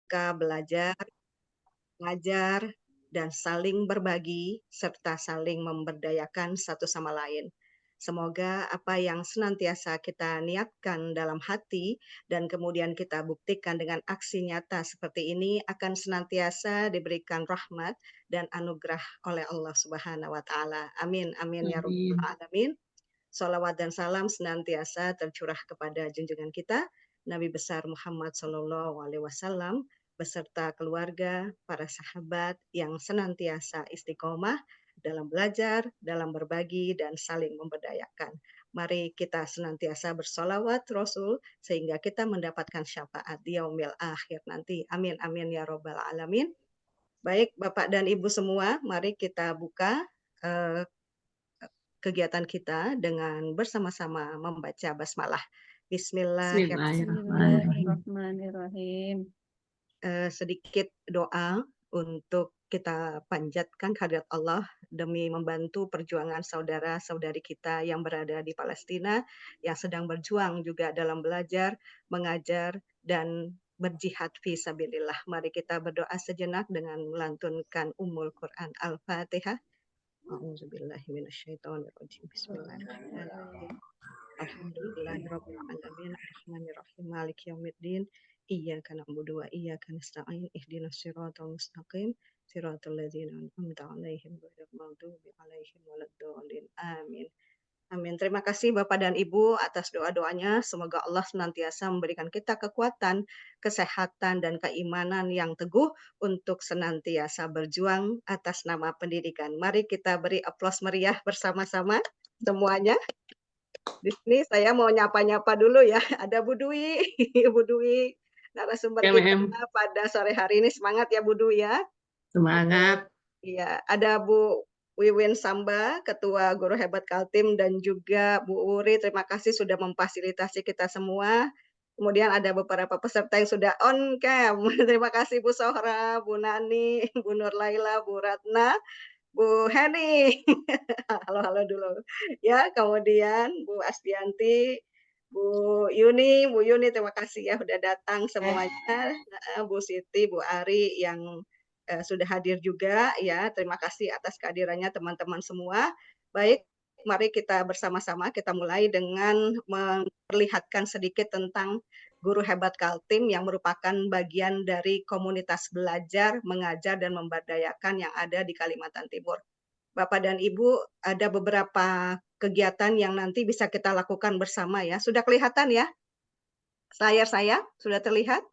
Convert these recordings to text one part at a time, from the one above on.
suka belajar, mengajar, dan saling berbagi, serta saling memberdayakan satu sama lain. Semoga apa yang senantiasa kita niatkan dalam hati dan kemudian kita buktikan dengan aksi nyata seperti ini akan senantiasa diberikan rahmat dan anugerah oleh Allah Subhanahu wa taala. Amin amin ya rabbal Amin. alamin. Salawat dan salam senantiasa tercurah kepada junjungan kita Nabi besar Muhammad Sallallahu Alaihi Wasallam beserta keluarga, para sahabat yang senantiasa istiqomah dalam belajar, dalam berbagi, dan saling memberdayakan. Mari kita senantiasa bersolawat Rasul sehingga kita mendapatkan syafaat di yaumil akhir nanti. Amin, amin ya robbal alamin. Baik Bapak dan Ibu semua, mari kita buka eh, kegiatan kita dengan bersama-sama membaca basmalah. Bismillahirrahmanirrahim. Bismillahirrahmanirrahim. Bismillahirrahmanirrahim. Sedikit doa untuk kita panjatkan kehadirat Allah demi membantu perjuangan saudara-saudari kita yang berada di Palestina, yang sedang berjuang juga dalam belajar, mengajar, dan berjihad fi sabilillah. Mari kita berdoa sejenak dengan melantunkan Ummul Quran Al-Fatihah. A'udzubillahi minasyaitonirrajim. Bismillahirrahmanirrahim. Alhamdulillahirabbil alamin arrahmanirrahim maliki yaumiddin iyyaka na'budu wa iyyaka nasta'in ihdinas siratal mustaqim siratal ladzina an'amta 'alaihim ghairil maghdubi 'alaihim waladdallin amin. Amin. Terima kasih Bapak dan Ibu atas doa-doanya. Semoga Allah senantiasa memberikan kita kekuatan, kesehatan, dan keimanan yang teguh untuk senantiasa berjuang atas nama pendidikan. Mari kita beri aplaus meriah bersama-sama semuanya. Di sini saya mau nyapa-nyapa dulu ya. Ada Bu Dwi, Bu Dwi, narasumber Ya, kita Mem. pada sore hari ini. Semangat ya Bu Dwi ya. Semangat. Iya, ada Bu Wiwin Samba, Ketua Guru Hebat Kaltim, dan juga Bu Uri. Terima kasih sudah memfasilitasi kita semua. Kemudian ada beberapa peserta yang sudah on cam. Terima kasih Bu Sohra, Bu Nani, Bu Nur Laila, Bu Ratna, Bu Heni. Halo-halo dulu. Ya, kemudian Bu Asdianti, Bu Yuni terima kasih ya sudah datang semuanya. Bu Siti, Bu Ari yang sudah hadir juga ya. Terima kasih atas kehadirannya teman-teman semua. Baik, mari kita bersama-sama kita mulai dengan memperlihatkan sedikit tentang Guru Hebat Kaltim yang merupakan bagian dari komunitas belajar, mengajar, dan memberdayakan yang ada di Kalimantan Timur. Bapak dan Ibu, ada beberapa kegiatan yang nanti bisa kita lakukan bersama ya. Sudah kelihatan ya? Layar saya sudah terlihat?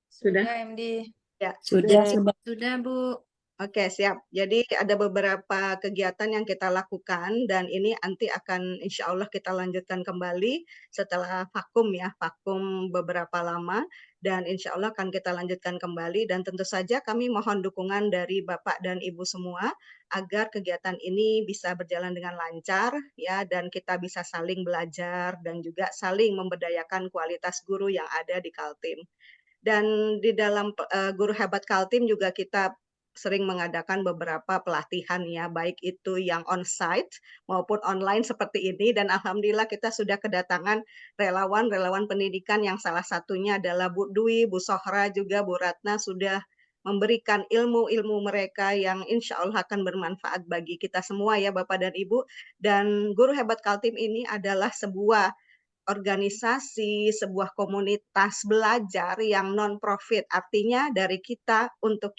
Sudah? MD. Ya. Sudah. Sudah, Bu. Oke, siap. Jadi ada beberapa kegiatan yang kita lakukan dan ini nanti akan insya Allah kita lanjutkan kembali setelah vakum ya, vakum beberapa lama dan insya Allah akan kita lanjutkan kembali dan tentu saja kami mohon dukungan dari Bapak dan Ibu semua agar kegiatan ini bisa berjalan dengan lancar ya dan kita bisa saling belajar dan juga saling memberdayakan kualitas guru yang ada di Kaltim. Dan di dalam Guru Hebat Kaltim juga kita sering mengadakan beberapa pelatihan ya, baik itu yang on-site maupun online seperti ini dan alhamdulillah kita sudah kedatangan relawan-relawan pendidikan yang salah satunya adalah Bu Dwi, Bu Sohra juga Bu Ratna sudah memberikan ilmu-ilmu mereka yang insya Allah akan bermanfaat bagi kita semua ya Bapak dan Ibu. Dan Guru Hebat Kaltim ini adalah sebuah organisasi, sebuah komunitas belajar yang non-profit, artinya dari kita, untuk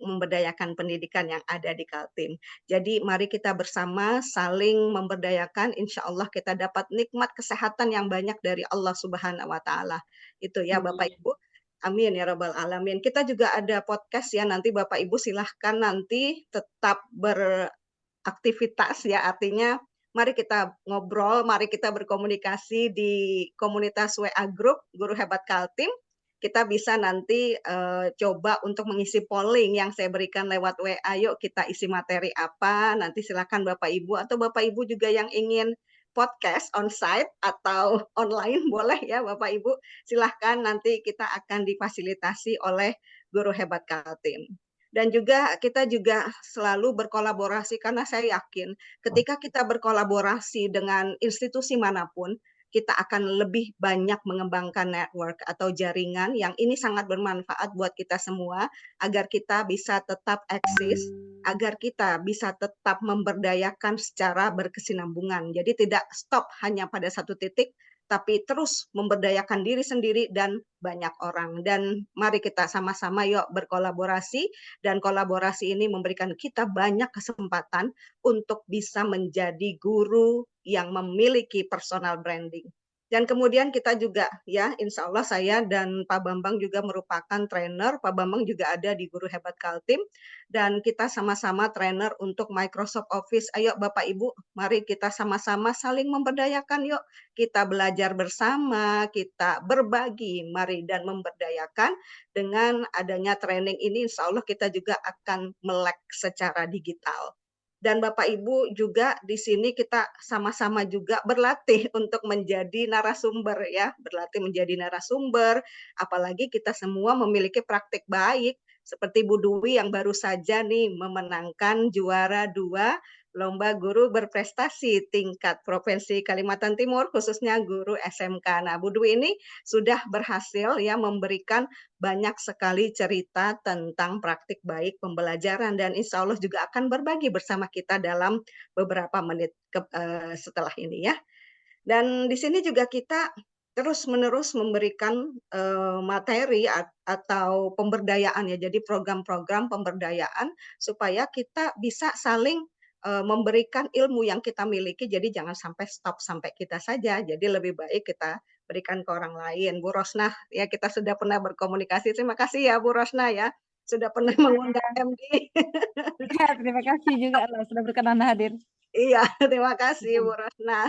memberdayakan pendidikan yang ada di Kaltim. Jadi mari kita bersama saling memberdayakan, insya Allah kita dapat nikmat kesehatan yang banyak dari Allah Subhanahu wa Ta'ala. Itu ya Bapak Ibu. Amin ya Rabbal Alamin. Kita juga ada podcast ya, nanti Bapak Ibu silahkan nanti tetap beraktivitas ya, artinya mari kita ngobrol, mari kita berkomunikasi di komunitas WA Group Guru Hebat Kaltim. Kita bisa nanti coba untuk mengisi polling yang saya berikan lewat WA. Yuk kita isi materi apa, nanti silakan Bapak Ibu atau Bapak Ibu juga yang ingin podcast on-site atau online boleh ya Bapak Ibu. Silahkan nanti kita akan difasilitasi oleh Guru Hebat Kaltim. Dan juga kita juga selalu berkolaborasi karena saya yakin ketika kita berkolaborasi dengan institusi manapun, kita akan lebih banyak mengembangkan network atau jaringan yang ini sangat bermanfaat buat kita semua agar kita bisa tetap eksis, agar kita bisa tetap memberdayakan secara berkesinambungan. Jadi tidak stop hanya pada satu titik, tapi terus memberdayakan diri sendiri dan banyak orang. Dan mari kita sama-sama yuk berkolaborasi, dan kolaborasi ini memberikan kita banyak kesempatan untuk bisa menjadi guru yang memiliki personal branding. Dan kemudian kita juga ya, insya Allah saya dan Pak Bambang juga merupakan trainer. Pak Bambang juga ada di Guru Hebat Kaltim, dan kita sama-sama trainer untuk Microsoft Office. Ayo Bapak Ibu, mari kita sama-sama saling memberdayakan yuk. Kita belajar bersama, kita berbagi, mari dan memberdayakan. Dengan adanya training ini, insya Allah kita juga akan melek secara digital. Dan Bapak Ibu juga di sini kita sama-sama juga berlatih untuk menjadi narasumber ya, berlatih menjadi narasumber, apalagi kita semua memiliki praktik baik, seperti Bu Dwi yang baru saja nih memenangkan juara 2 Lomba Guru Berprestasi tingkat Provinsi Kalimantan Timur, khususnya guru SMK. Nah, Bu Dwi ini sudah berhasil ya memberikan banyak sekali cerita tentang praktik baik pembelajaran, dan insya Allah juga akan berbagi bersama kita dalam beberapa menit setelah ini ya. Dan di sini juga kita terus-menerus memberikan materi atau pemberdayaan ya, jadi program-program pemberdayaan supaya kita bisa saling memberikan ilmu yang kita miliki, jadi jangan sampai stop sampai kita saja, jadi lebih baik kita berikan ke orang lain. Bu Rosnah, ya kita sudah pernah berkomunikasi, terima kasih ya Bu Rosnah ya, sudah pernah mengundang MD. Ya, terima kasih juga loh sudah berkenan hadir. Iya, terima kasih Bu Rosnah.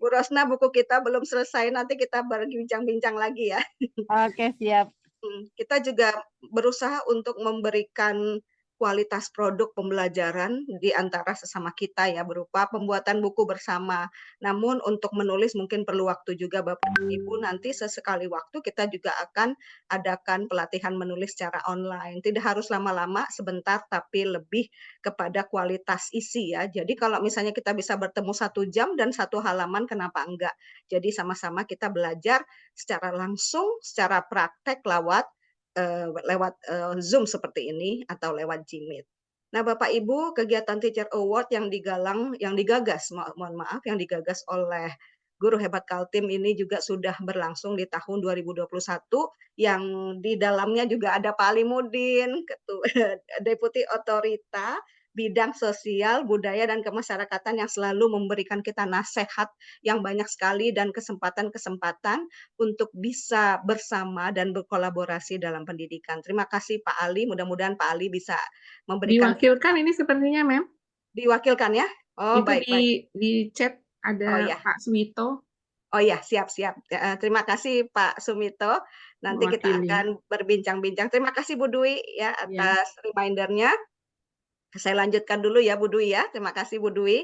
Bu Rosnah, buku kita belum selesai, nanti kita berbincang-bincang lagi ya. Oke, siap. Kita juga berusaha untuk memberikan kualitas produk pembelajaran di antara sesama kita ya, berupa pembuatan buku bersama. Namun untuk menulis mungkin perlu waktu juga Bapak Ibu, nanti sesekali waktu kita juga akan adakan pelatihan menulis secara online. Tidak harus lama-lama, sebentar, tapi lebih kepada kualitas isi ya. Jadi kalau misalnya kita bisa bertemu 1 jam dan 1 halaman, kenapa enggak? Jadi sama-sama kita belajar secara langsung, secara praktek lewat Zoom seperti ini atau lewat Gmeet. Nah, Bapak Ibu, kegiatan Teacher Award yang digagas oleh Guru Hebat Kaltim ini juga sudah berlangsung di tahun 2021, yang di dalamnya juga ada Pak Alimudin, Deputi Otorita Bidang Sosial, Budaya, dan Kemasyarakatan yang selalu memberikan kita nasihat yang banyak sekali dan kesempatan-kesempatan untuk bisa bersama dan berkolaborasi dalam pendidikan. Terima kasih Pak Ali, mudah-mudahan Pak Ali bisa memberikan. Diwakilkan ini sepertinya, Mem. Diwakilkan ya? Oh, Itu baik. di chat ada Oh ya. Pak Suwito. Oh ya, siap-siap. Terima kasih Pak Sumito. Nanti kita Mewakili. akan berbincang-bincang. Terima kasih Bu Dwi ya atas reminder-nya. Saya lanjutkan dulu ya Bu Dwi ya. Terima kasih Bu Dwi.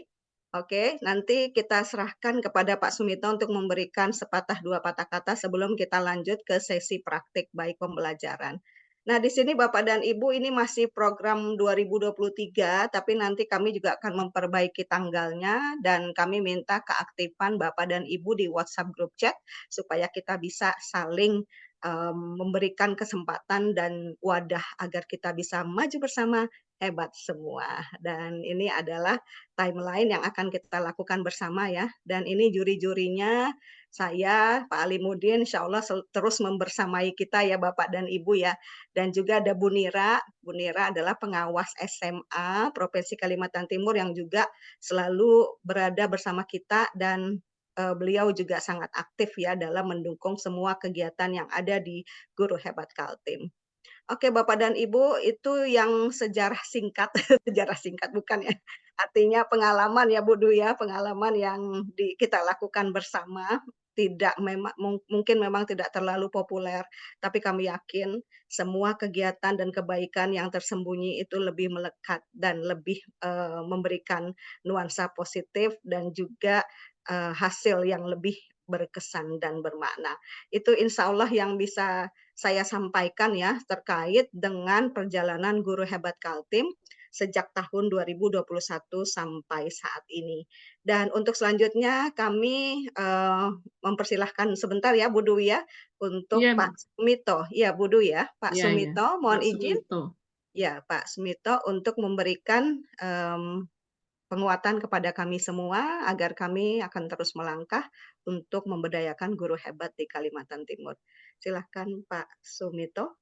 Oke, nanti kita serahkan kepada Pak Sumito untuk memberikan sepatah dua patah kata sebelum kita lanjut ke sesi praktik baik pembelajaran. Nah, di sini Bapak dan Ibu ini masih program 2023, tapi nanti kami juga akan memperbaiki tanggalnya, dan kami minta keaktifan Bapak dan Ibu di WhatsApp group chat supaya kita bisa saling memberikan kesempatan dan wadah agar kita bisa maju bersama, hebat semua. Dan ini adalah timeline yang akan kita lakukan bersama ya. Dan ini juri-jurinya saya, Pak Alimudin, insya Allah terus membersamai kita ya Bapak dan Ibu ya. Dan juga ada Bu Nira. Bu Nira adalah pengawas SMA Provinsi Kalimantan Timur yang juga selalu berada bersama kita, dan beliau juga sangat aktif ya dalam mendukung semua kegiatan yang ada di Guru Hebat Kaltim. Oke, Bapak dan Ibu, itu yang sejarah singkat, sejarah singkat bukan ya, artinya pengalaman ya Bu Dwi ya, pengalaman yang kita lakukan bersama, mungkin memang tidak terlalu populer, tapi kami yakin semua kegiatan dan kebaikan yang tersembunyi itu lebih melekat dan lebih memberikan nuansa positif dan juga hasil yang lebih berkesan dan bermakna. Itu insya Allah yang bisa saya sampaikan ya terkait dengan perjalanan Guru Hebat Kaltim. sejak tahun 2021 sampai saat ini. Dan untuk selanjutnya kami mempersilahkan sebentar ya Bu Dwi ya untuk Iya, Pak Sumito. Ya Bu Dwi ya, Pak iya, iya. Sumito mohon Pak izin. Sumito. Ya Pak Sumito untuk memberikan penguatan kepada kami semua agar kami akan terus melangkah untuk memberdayakan guru hebat di Kalimantan Timur. Silahkan Pak Sumito.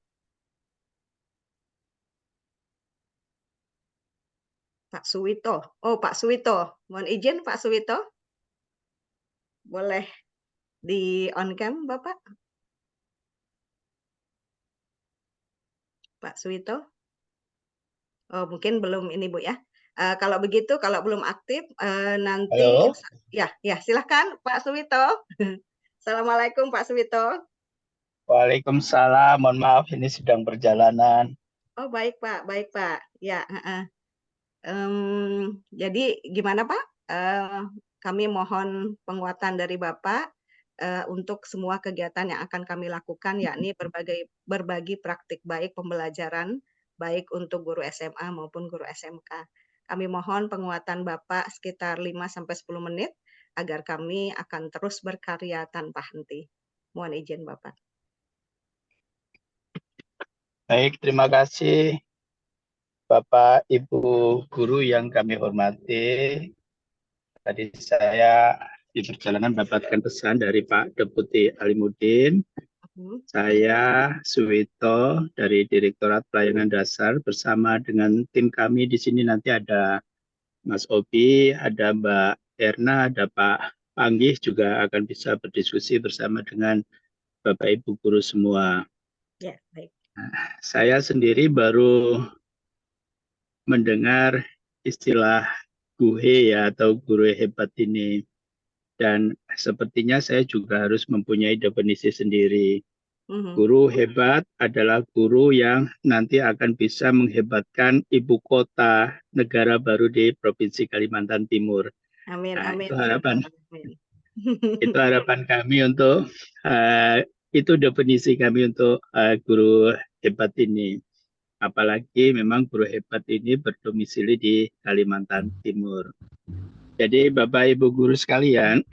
Pak Suwito. Oh, Pak Suwito. Mohon izin Pak Suwito. Boleh di on cam Bapak? Pak Suwito. Oh, mungkin belum ini Bu ya. Kalau begitu, kalau belum aktif, nanti Halo, ya silahkan Pak Suwito. Assalamualaikum Pak Suwito. Waalaikumsalam. Mohon maaf ini sedang perjalanan. Oh baik Pak, baik Pak. Ya, jadi gimana Pak? Kami mohon penguatan dari Bapak untuk semua kegiatan yang akan kami lakukan, yakni berbagi praktik baik pembelajaran, baik untuk guru SMA maupun guru SMK. Kami mohon penguatan Bapak sekitar 5-10 menit, agar kami akan terus berkarya tanpa henti. Mohon izin Bapak. Baik, terima kasih Bapak Ibu Guru yang kami hormati. Tadi saya di perjalanan mendapatkan pesan dari Pak Deputi Alimuddin. Saya Suwito dari Direktorat Pelayanan Dasar bersama dengan tim kami di sini nanti ada Mas Obi, ada Mbak Erna, ada Pak Panggih juga akan bisa berdiskusi bersama dengan Bapak Ibu Guru semua. Ya, baik. Saya sendiri baru mendengar istilah GUHE ya atau guru hebat ini. Dan sepertinya saya juga harus mempunyai definisi sendiri. Guru hebat adalah guru yang nanti akan bisa menghebatkan ibu kota negara baru di Provinsi Kalimantan Timur. Amin, Nah, amin. itu harapan. Amin. Itu harapan kami untuk itu definisi kami untuk guru hebat ini. Apalagi memang guru hebat ini berdomisili di Kalimantan Timur. Jadi Bapak Ibu guru sekalian,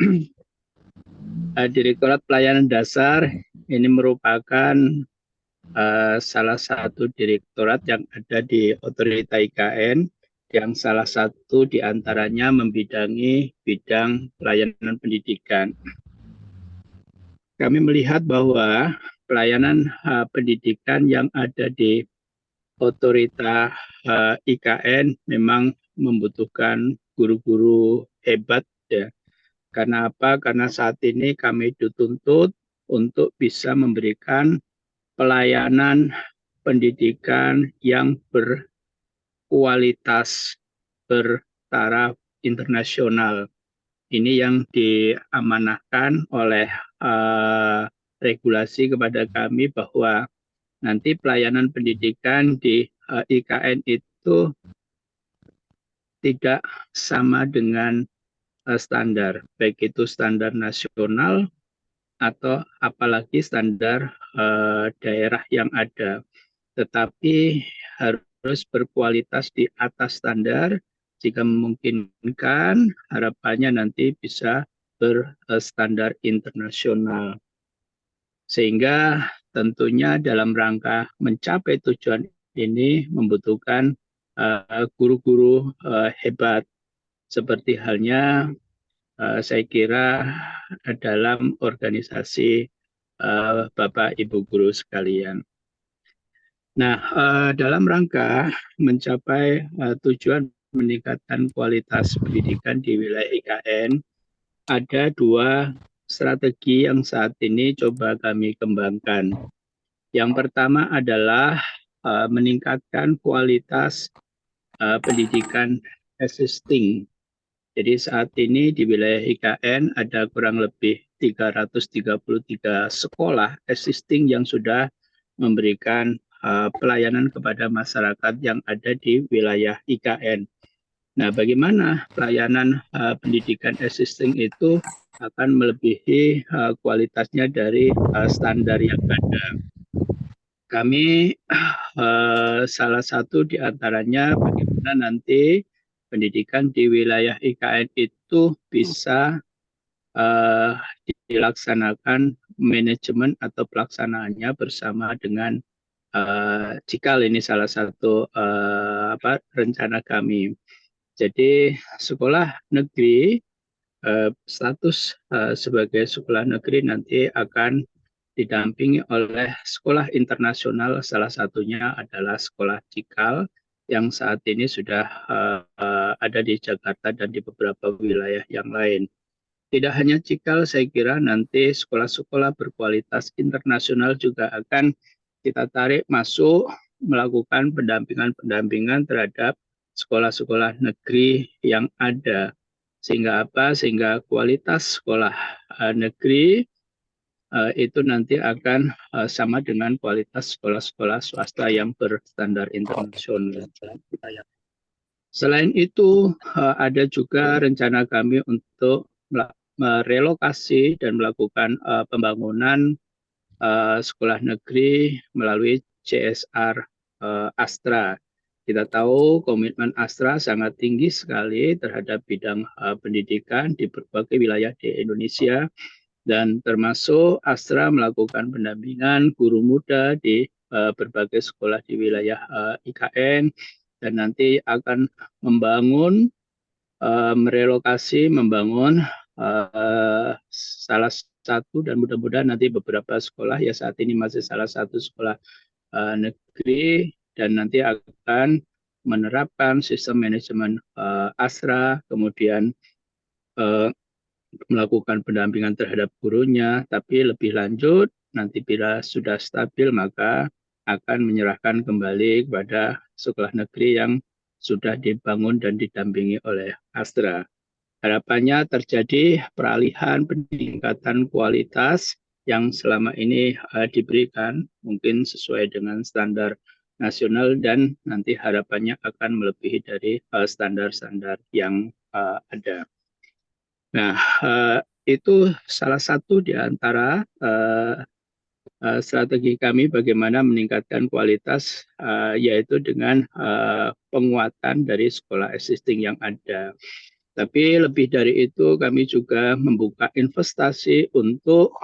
Direktorat Pelayanan Dasar ini merupakan salah satu direktorat yang ada di Otorita IKN yang salah satu diantaranya membidangi bidang pelayanan pendidikan. Kami melihat bahwa pelayanan pendidikan yang ada di Otorita IKN memang membutuhkan guru-guru hebat ya. Karena apa? Karena saat ini kami dituntut untuk bisa memberikan pelayanan pendidikan yang berkualitas bertaraf internasional. Ini yang diamanahkan oleh regulasi kepada kami bahwa nanti pelayanan pendidikan di IKN itu tidak sama dengan standar, baik itu standar nasional atau apalagi standar daerah yang ada. Tetapi harus berkualitas di atas standar, jika memungkinkan harapannya nanti bisa berstandar internasional. Sehingga tentunya dalam rangka mencapai tujuan ini membutuhkan guru-guru hebat. Seperti halnya saya kira dalam organisasi Bapak Ibu guru sekalian. Nah, dalam rangka mencapai tujuan meningkatkan kualitas pendidikan di wilayah IKN, ada dua strategi yang saat ini coba kami kembangkan. Yang pertama adalah meningkatkan kualitas pendidikan existing. Jadi saat ini di wilayah IKN ada kurang lebih 333 sekolah existing yang sudah memberikan pelayanan kepada masyarakat yang ada di wilayah IKN. Nah, bagaimana pelayanan pendidikan existing itu akan melebihi kualitasnya dari standar yang ada. kami salah satu di antaranya bagaimana nanti pendidikan di wilayah IKN itu bisa dilaksanakan manajemen atau pelaksanaannya bersama dengan Cikal. Ini salah satu rencana kami. Jadi sekolah negeri status sebagai sekolah negeri nanti akan didampingi oleh sekolah internasional, salah satunya adalah sekolah Cikal yang saat ini sudah ada di Jakarta dan di beberapa wilayah yang lain. Tidak hanya Cikal, saya kira nanti sekolah-sekolah berkualitas internasional juga akan kita tarik masuk melakukan pendampingan terhadap sekolah-sekolah negeri yang ada. Sehingga apa? Sehingga kualitas sekolah negeri itu nanti akan sama dengan kualitas sekolah-sekolah swasta yang berstandar internasional. Selain itu, ada juga rencana kami untuk merelokasi dan melakukan pembangunan sekolah negeri melalui CSR Astra. Kita tahu komitmen Astra sangat tinggi sekali terhadap bidang pendidikan di berbagai wilayah di Indonesia, dan termasuk Astra melakukan pendampingan guru muda di berbagai sekolah di wilayah IKN, dan nanti akan membangun, merelokasi, membangun salah satu dan mudah-mudahan nanti beberapa sekolah, ya saat ini masih salah satu sekolah negeri, dan nanti akan menerapkan sistem manajemen Astra, kemudian melakukan pendampingan terhadap gurunya, tapi lebih lanjut nanti bila sudah stabil maka akan menyerahkan kembali kepada sekolah negeri yang sudah dibangun dan didampingi oleh Astra. Harapannya terjadi peralihan peningkatan kualitas yang selama ini diberikan mungkin sesuai dengan standar nasional, dan nanti harapannya akan melebihi dari standar-standar yang ada. Nah, itu salah satu di antara strategi kami bagaimana meningkatkan kualitas, yaitu dengan penguatan dari sekolah existing yang ada. Tapi lebih dari itu kami juga membuka investasi untuk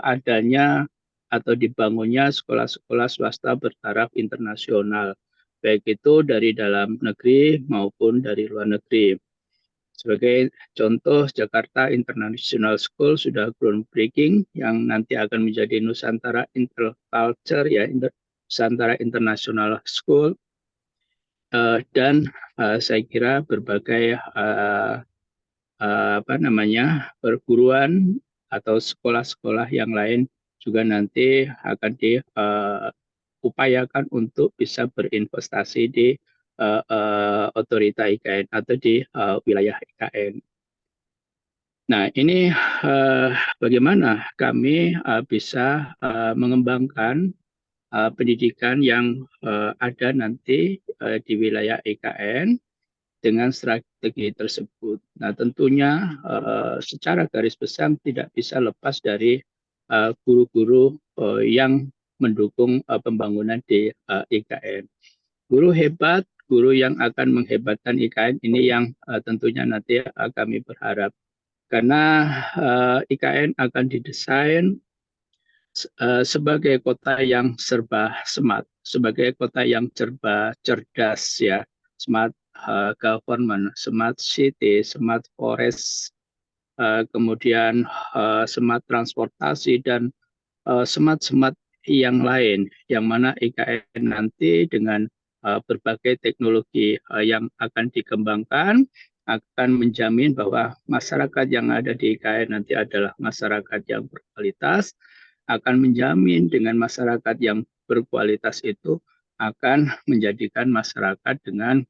adanya atau dibangunnya sekolah-sekolah swasta bertaraf internasional, baik itu dari dalam negeri maupun dari luar negeri. Sebagai contoh, Jakarta International School sudah groundbreaking yang nanti akan menjadi Nusantara Interculture, ya, Nusantara International School. Dan saya kira berbagai perguruan atau sekolah-sekolah yang lain juga nanti akan diupayakan untuk bisa berinvestasi di otorita IKN atau di wilayah IKN. Nah, ini bagaimana kami bisa mengembangkan pendidikan yang ada nanti di wilayah IKN dengan strategi tersebut. Nah, tentunya secara garis besar tidak bisa lepas dari guru-guru yang mendukung pembangunan di IKN. Guru hebat, guru yang akan menghebatkan IKN ini yang tentunya nanti kami berharap. Karena IKN akan didesain sebagai kota yang serba smart, sebagai kota yang serba cerdas, ya, smart government, smart city, smart forest, kemudian smart transportasi, dan smart yang lain, yang mana IKN nanti dengan berbagai teknologi yang akan dikembangkan akan menjamin bahwa masyarakat yang ada di IKN nanti adalah masyarakat yang berkualitas, akan menjamin dengan masyarakat yang berkualitas itu akan menjadikan masyarakat dengan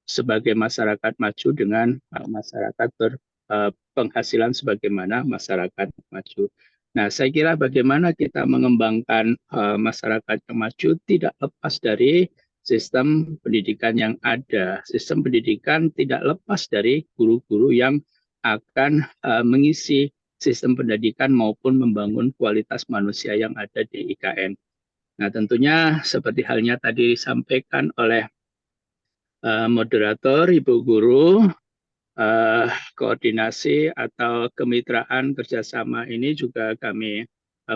sebagai masyarakat maju dengan masyarakat berpenghasilan sebagaimana masyarakat maju. Nah, saya kira bagaimana kita mengembangkan masyarakat yang maju tidak lepas dari sistem pendidikan yang ada. Sistem pendidikan tidak lepas dari guru-guru yang akan mengisi sistem pendidikan maupun membangun kualitas manusia yang ada di IKN. Nah, tentunya seperti halnya tadi disampaikan oleh moderator, Ibu Guru, koordinasi atau kemitraan kerjasama ini juga kami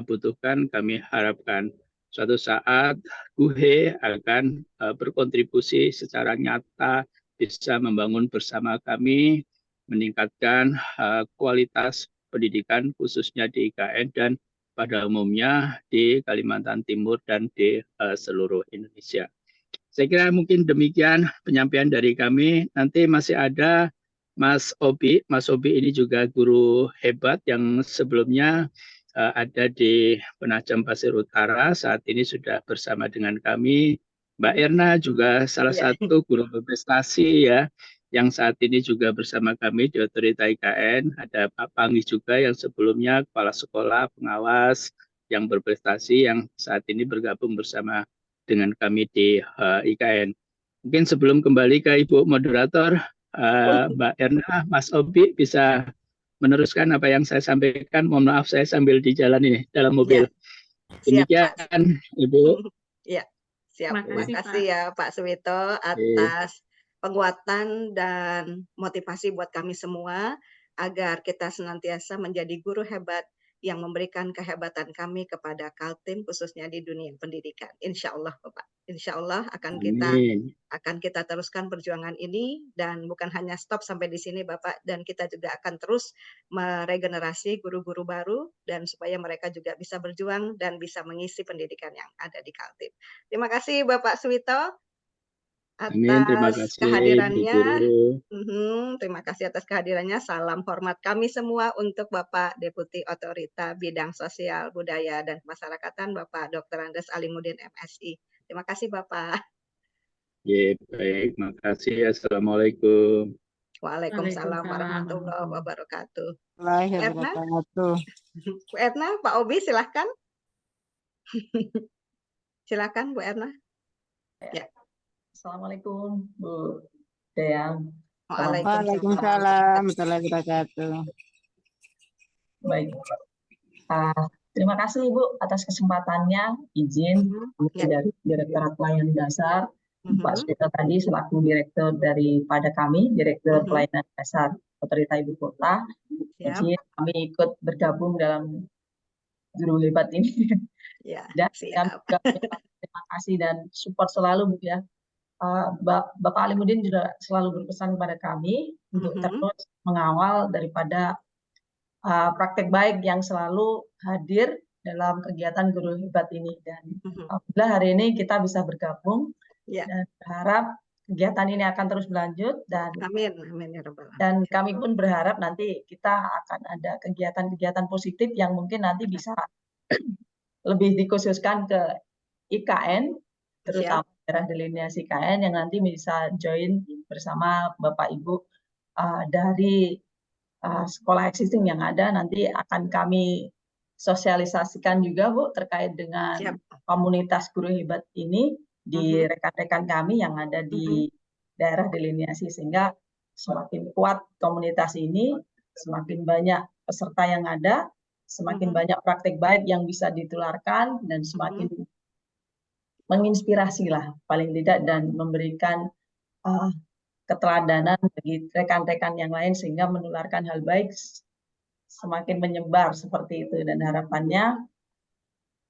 butuhkan, kami harapkan suatu saat GUHE akan berkontribusi secara nyata bisa membangun bersama kami, meningkatkan kualitas pendidikan khususnya di IKN dan pada umumnya di Kalimantan Timur dan di seluruh Indonesia. Saya kira mungkin demikian penyampaian dari kami. Nanti masih ada Mas Obi. Mas Obi ini juga guru hebat yang sebelumnya ada di Penajam Pasir Utara. Saat ini sudah bersama dengan kami. Mbak Erna juga salah satu guru berprestasi ya, yang saat ini juga bersama kami di Otorita IKN. Ada Pak Panggi juga yang sebelumnya kepala sekolah pengawas yang berprestasi yang saat ini bergabung bersama dengan kami di IKN. Mungkin sebelum kembali ke Ibu Moderator, Mbak Erna, Mas Obi bisa meneruskan apa yang saya sampaikan. Mohon maaf saya sambil di jalan ini dalam mobil. Siap, Demikian Ibu. Ya, siap. Terima kasih ya Pak Suwito atas penguatan dan motivasi buat kami semua agar kita senantiasa menjadi guru hebat yang memberikan kehebatan kami kepada Kaltim khususnya di dunia pendidikan. Insya Allah Bapak, insya Allah akan kita teruskan perjuangan ini dan bukan hanya stop sampai di sini Bapak, dan kita juga akan terus meregenerasi guru-guru baru dan supaya mereka juga bisa berjuang dan bisa mengisi pendidikan yang ada di Kaltim. Terima kasih Bapak Suwito atas kehadirannya. Terima kasih atas kehadirannya. Salam hormat kami semua untuk Bapak Deputi Otorita Bidang Sosial, Budaya, dan Kemasyarakatan, Bapak Dr. Andes Alimuddin MSI. Terima kasih Bapak. Ya, baik, makasih. Assalamualaikum. Waalaikumsalam warahmatullahi wabarakatuh. Bu Erna, Pak Obi silahkan. Silakan Bu Erna. Ya. Assalamualaikum Bu Dayang. Waalaikumsalam warahmatullahi wabarakatuh. Baik. Terima kasih Ibu atas kesempatannya. Izin dari Direktorat Pelayanan Dasar. Pak Suwito tadi selaku direktur daripada kami, Direktur Pelayanan Dasar Otorita Ibu Kota. Izin kami ikut bergabung dalam guru hebat ini. Dan kami juga terima kasih dan support selalu Bu ya. Bapak Alimuddin juga selalu berpesan kepada kami untuk terus mengawal daripada praktek baik yang selalu hadir dalam kegiatan guru hebat ini. Dan alhamdulillah hari ini kita bisa bergabung dan berharap kegiatan ini akan terus berlanjut dan dan kami pun berharap nanti kita akan ada kegiatan-kegiatan positif yang mungkin nanti bisa lebih dikhususkan ke IKN, terutama daerah delineasi IKN yang nanti bisa join bersama Bapak Ibu dari sekolah existing yang ada. Nanti akan kami sosialisasikan juga Bu terkait dengan komunitas guru hebat ini di rekan-rekan kami yang ada di daerah delineasi, sehingga semakin kuat komunitas ini, semakin banyak peserta yang ada, semakin banyak praktek baik yang bisa ditularkan dan semakin menginspirasi lah paling tidak dan memberikan keteladanan bagi rekan-rekan yang lain sehingga menularkan hal baik semakin menyebar seperti itu. Dan harapannya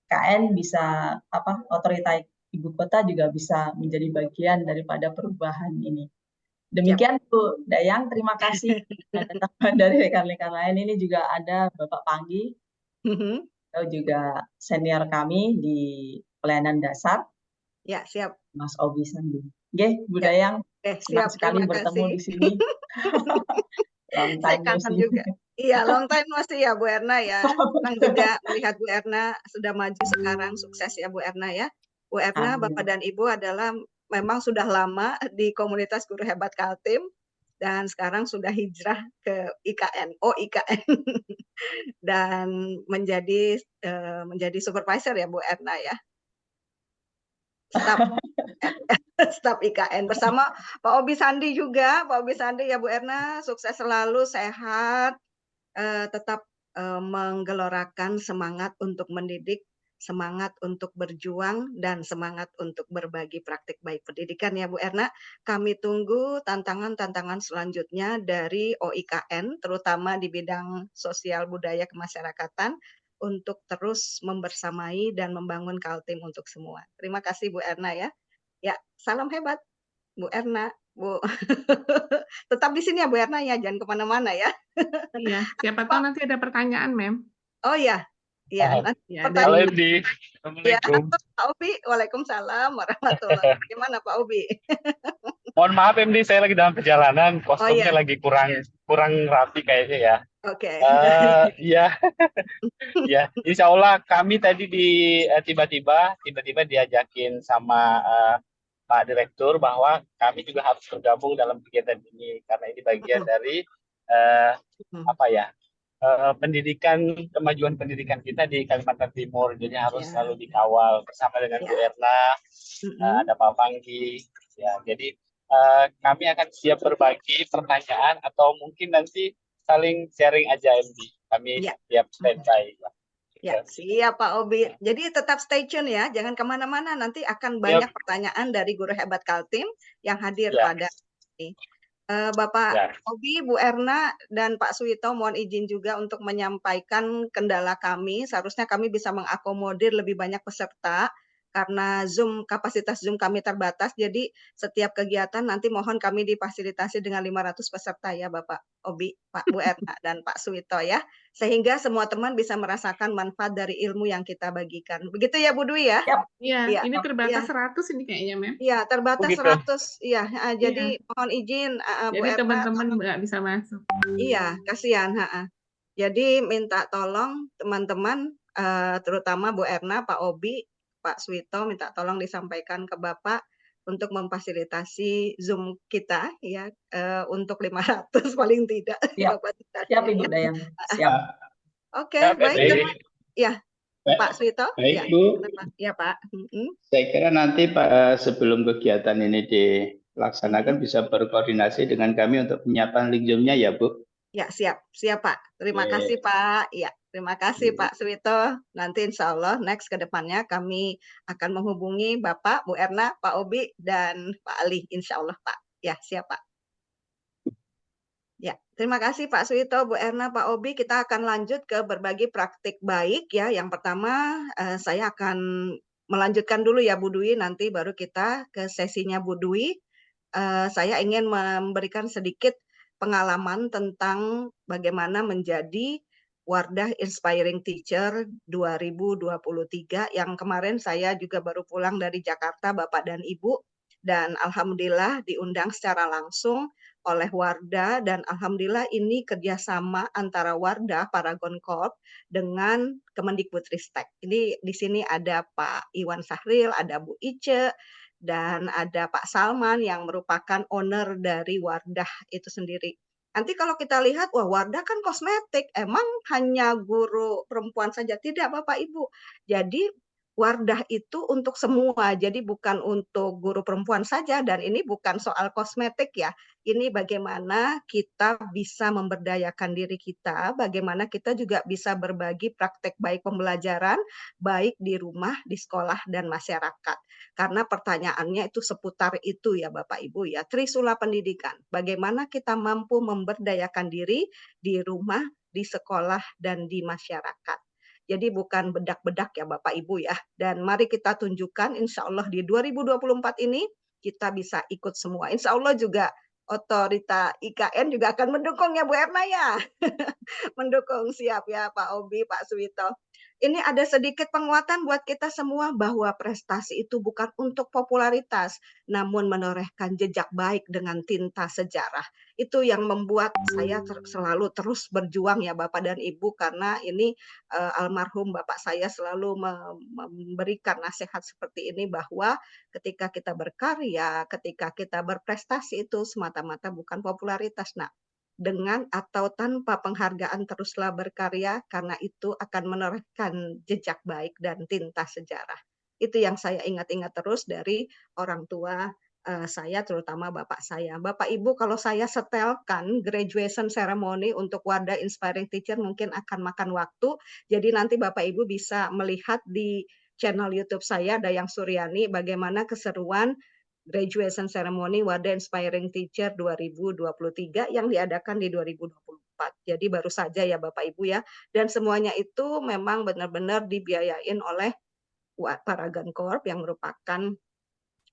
KN bisa Otorita Ibu Kota juga bisa menjadi bagian daripada perubahan ini. Demikian Bu Dayang, terima kasih. Dari rekan-rekan lain ini juga ada Bapak Panggi, atau juga senior kami di pelayanan dasar. Ya, siap. Mas Obi Sandi. Oke, Bu Dayang, senang sekali bertemu di sini. Long time juga. Iya, long time masih ya Bu Erna ya. Senang juga melihat Bu Erna sudah maju sekarang, sukses ya Bu Erna ya. Bu Erna, Bapak dan Ibu adalah memang sudah lama di komunitas guru hebat Kaltim dan sekarang sudah hijrah ke IKN, IKN dan menjadi supervisor ya Bu Erna ya. Staf IKN bersama Pak Obi Sandi juga. Pak Obi Sandi ya Bu Erna, sukses selalu, sehat, tetap menggelorakan semangat untuk mendidik, semangat untuk berjuang, dan semangat untuk berbagi praktik baik pendidikan ya Bu Erna. Kami tunggu tantangan-tantangan selanjutnya dari OIKN, terutama di bidang sosial budaya kemasyarakatan, untuk terus membersamai dan membangun Kaltim untuk semua. Terima kasih Bu Erna ya. Ya, salam hebat Bu Erna, Bu. Tetap di sini ya Bu Erna ya, jangan kemana-mana ya. Iya, siapa tahu nanti ada pertanyaan, Mem. Oh ya, iya. Nanti Ya, Halo pertanyaan MD, ya. Assalamualaikum. Pak Obi, waalaikumsalam warahmatullahi. Bagaimana Pak Obi? Mohon maaf MD, saya lagi dalam perjalanan, Oh kostumnya ya, lagi kurang rapi kayaknya ya. oke. Ya, ya, Insya Allah kami tadi tiba-tiba diajakin sama Pak Direktur bahwa kami juga harus bergabung dalam kegiatan ini karena ini bagian dari eh, apa ya kemajuan pendidikan kita di Kalimantan Timur, jadi harus Ya, selalu dikawal bersama dengan Bu ya. Erna, ada Pak Panggi, ya. Jadi kami akan siap berbagi pertanyaan atau mungkin nanti saling sharing aja MD. Kami Ya. siap standby. Ya, siap Pak Obi. Jadi tetap stay tune ya, jangan kemana-mana. Nanti akan banyak pertanyaan dari guru hebat Kaltim yang hadir Ya. pada ini. Bapak Ya. Obi, Bu Erna, dan Pak Suwito mohon izin juga untuk menyampaikan kendala kami. Seharusnya kami bisa mengakomodir lebih banyak peserta karena kapasitas Zoom kami terbatas. Jadi setiap kegiatan nanti mohon kami difasilitasi dengan 500 peserta ya Bapak Obi, Pak Bu Erna, dan Pak Suwito ya. Sehingga semua teman bisa merasakan manfaat dari ilmu yang kita bagikan. Begitu ya Bu Dwi ya? Iya, Iya. ini terbatas Iya. 100 ini kayaknya, Mem. Iya, terbatas Begitu. 100. Iya, jadi Iya. mohon izin Bu Jadi Erna. teman-teman nggak bisa masuk. Iya, kasihan. Jadi minta tolong teman-teman, terutama Bu Erna, Pak Obi, Pak Suwito, minta tolong disampaikan ke Bapak untuk memfasilitasi Zoom kita ya, untuk 500 paling tidak. Siap, siap Ibu Dayang. Siap. Oke, Siap, baik. MD. Ya, Pak Suwito. Ya, Baik Bu, ya Pak. saya kira nanti Pak sebelum kegiatan ini dilaksanakan bisa berkoordinasi dengan kami untuk penyiapan link Zoom-nya ya Bu. Ya, siap Pak. Terima Oke. kasih Pak. Ya, terima kasih Pak Suwito. Nanti insya Allah next ke depannya kami akan menghubungi Bapak, Bu Erna, Pak Obi, dan Pak Ali. Insya Allah Pak. Ya, siap Pak. Ya, terima kasih Pak Suwito, Bu Erna, Pak Obi. Kita akan lanjut ke berbagi praktik baik ya. Yang pertama saya akan melanjutkan dulu ya Bu Dwi, nanti baru kita ke sesinya Bu Dwi. Saya ingin memberikan sedikit pengalaman tentang bagaimana menjadi Wardah Inspiring Teacher 2023 yang kemarin saya juga baru pulang dari Jakarta Bapak dan Ibu, dan alhamdulillah diundang secara langsung oleh Wardah, dan alhamdulillah ini kerjasama antara Wardah Paragon Corp dengan Kemendikbudristek. Ini di sini ada Pak Iwan Sahril, ada Bu Ice, dan ada Pak Salman yang merupakan owner dari Wardah itu sendiri. Nanti kalau kita lihat, wah Wardah kan kosmetik, emang hanya guru perempuan saja? Tidak Bapak Ibu. Jadi Wardah itu untuk semua, jadi bukan untuk guru perempuan saja, dan ini bukan soal kosmetik ya. Ini bagaimana kita bisa memberdayakan diri kita, bagaimana kita juga bisa berbagi praktek baik pembelajaran, baik di rumah, di sekolah, dan masyarakat. Karena pertanyaannya itu seputar itu ya Bapak Ibu ya, trisula pendidikan. Bagaimana kita mampu memberdayakan diri di rumah, di sekolah, dan di masyarakat. Jadi bukan bedak-bedak ya Bapak Ibu ya. Dan mari kita tunjukkan insya Allah di 2024 ini kita bisa ikut semua. Insya Allah juga otorita IKN juga akan mendukung ya Bu Erna ya. Mendukung, siap ya Pak Obi, Pak Suwito. Ini ada sedikit penguatan buat kita semua bahwa prestasi itu bukan untuk popularitas, namun menorehkan jejak baik dengan tinta sejarah. Itu yang membuat saya selalu terus berjuang ya Bapak dan Ibu, karena ini almarhum Bapak saya selalu memberikan nasihat seperti ini, bahwa ketika kita berkarya, ketika kita berprestasi itu semata-mata bukan popularitas. Nah, dengan atau tanpa penghargaan teruslah berkarya, karena itu akan menorehkan jejak baik dan tinta sejarah. Itu yang saya ingat-ingat terus dari orang tua saya, terutama bapak saya. Bapak Ibu, kalau saya setelkan graduation ceremony untuk Wardah Inspiring Teacher mungkin akan makan waktu. Jadi nanti Bapak Ibu bisa melihat di channel YouTube saya, Dayang Suryani, bagaimana keseruan graduation ceremony Wardah Inspiring Teacher 2023 yang diadakan di 2024. Jadi baru saja ya Bapak Ibu ya. Dan semuanya itu memang benar-benar dibiayain oleh Paragon Corp yang merupakan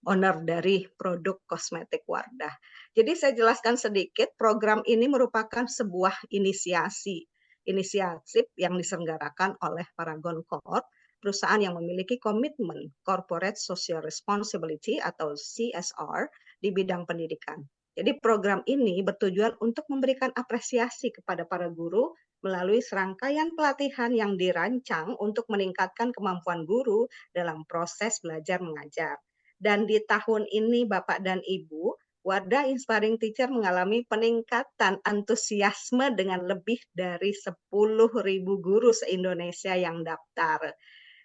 owner dari produk kosmetik Wardah. Jadi saya jelaskan sedikit, program ini merupakan sebuah inisiatif yang diselenggarakan oleh Paragon Corp, perusahaan yang memiliki komitmen Corporate Social Responsibility atau CSR di bidang pendidikan. Jadi program ini bertujuan untuk memberikan apresiasi kepada para guru melalui serangkaian pelatihan yang dirancang untuk meningkatkan kemampuan guru dalam proses belajar mengajar. Dan di tahun ini Bapak dan Ibu, Wardah Inspiring Teacher mengalami peningkatan antusiasme dengan lebih dari 10.000 guru se-Indonesia yang daftar.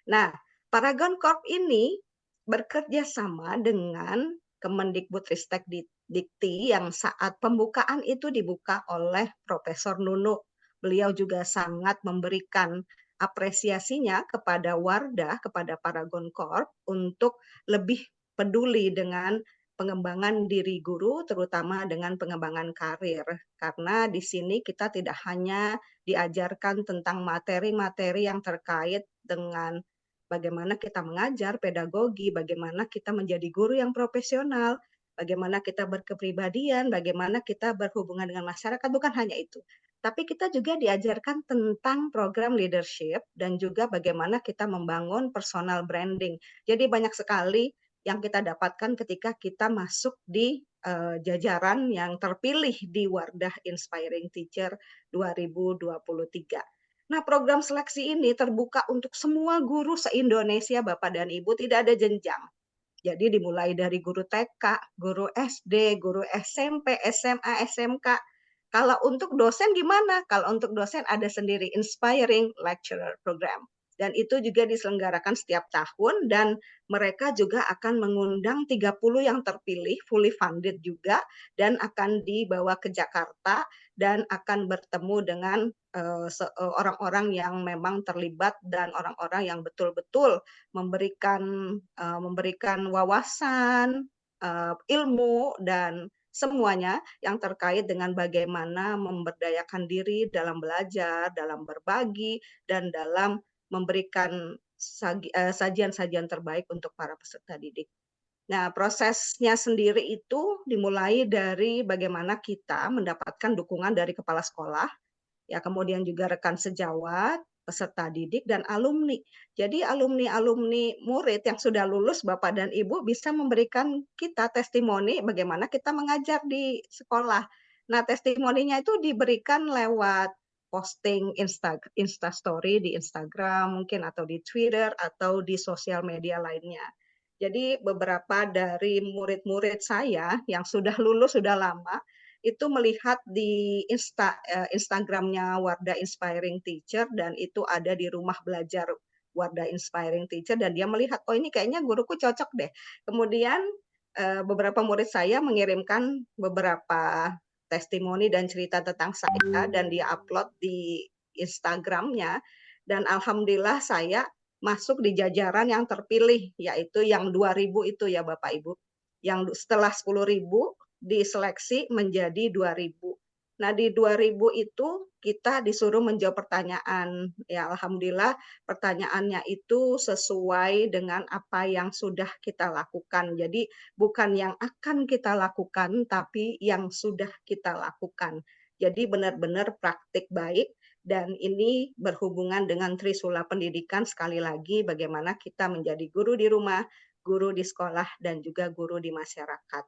Nah, Paragon Corp ini bekerja sama dengan Kemendikbudristek Dikti yang saat pembukaan itu dibuka oleh Profesor Nunu. Beliau juga sangat memberikan apresiasinya kepada Wardah, kepada Paragon Corp untuk lebih peduli dengan pengembangan diri guru, terutama dengan pengembangan karir. Karena di sini kita tidak hanya diajarkan tentang materi-materi yang terkait dengan bagaimana kita mengajar, pedagogi, bagaimana kita menjadi guru yang profesional, bagaimana kita berkepribadian, bagaimana kita berhubungan dengan masyarakat, bukan hanya itu. Tapi kita juga diajarkan tentang program leadership dan juga bagaimana kita membangun personal branding. Jadi banyak sekali yang kita dapatkan ketika kita masuk di jajaran yang terpilih di Wardah Inspiring Teacher 2023. Nah, program seleksi ini terbuka untuk semua guru se-Indonesia, Bapak dan Ibu, tidak ada jenjang. Jadi dimulai dari guru TK, guru SD, guru SMP, SMA, SMK. Kalau untuk dosen gimana? Kalau untuk dosen ada sendiri Inspiring Lecturer Program. Dan itu juga diselenggarakan setiap tahun dan mereka juga akan mengundang 30 yang terpilih, fully funded juga, dan akan dibawa ke Jakarta dan akan bertemu dengan orang-orang yang memang terlibat dan orang-orang yang betul-betul memberikan wawasan, ilmu, dan semuanya yang terkait dengan bagaimana memberdayakan diri dalam belajar, dalam berbagi, dan dalam memberikan sajian-sajian terbaik untuk para peserta didik. Nah, prosesnya sendiri itu dimulai dari bagaimana kita mendapatkan dukungan dari kepala sekolah, ya kemudian juga rekan sejawat, peserta didik, dan alumni. Jadi alumni-alumni murid yang sudah lulus, Bapak dan Ibu bisa memberikan kita testimoni bagaimana kita mengajar di sekolah. Nah, testimoninya itu diberikan lewat posting Instastory di Instagram mungkin atau di Twitter atau di sosial media lainnya. Jadi beberapa dari murid-murid saya yang sudah lulus sudah lama itu melihat di Instagramnya Wardah Inspiring Teacher dan itu ada di rumah belajar Wardah Inspiring Teacher dan dia melihat oh ini kayaknya guruku cocok deh. Kemudian beberapa murid saya mengirimkan beberapa testimoni dan cerita tentang saya dan dia upload di Instagramnya dan alhamdulillah saya masuk di jajaran yang terpilih yaitu yang 2000 itu ya Bapak Ibu. Yang setelah 10.000 diseleksi menjadi 2000. Nah, di 2000 itu kita disuruh menjawab pertanyaan. Ya, alhamdulillah pertanyaannya itu sesuai dengan apa yang sudah kita lakukan. Jadi bukan yang akan kita lakukan, tapi yang sudah kita lakukan. Jadi benar-benar praktik baik dan ini berhubungan dengan Trisula Pendidikan sekali lagi bagaimana kita menjadi guru di rumah, guru di sekolah, dan juga guru di masyarakat.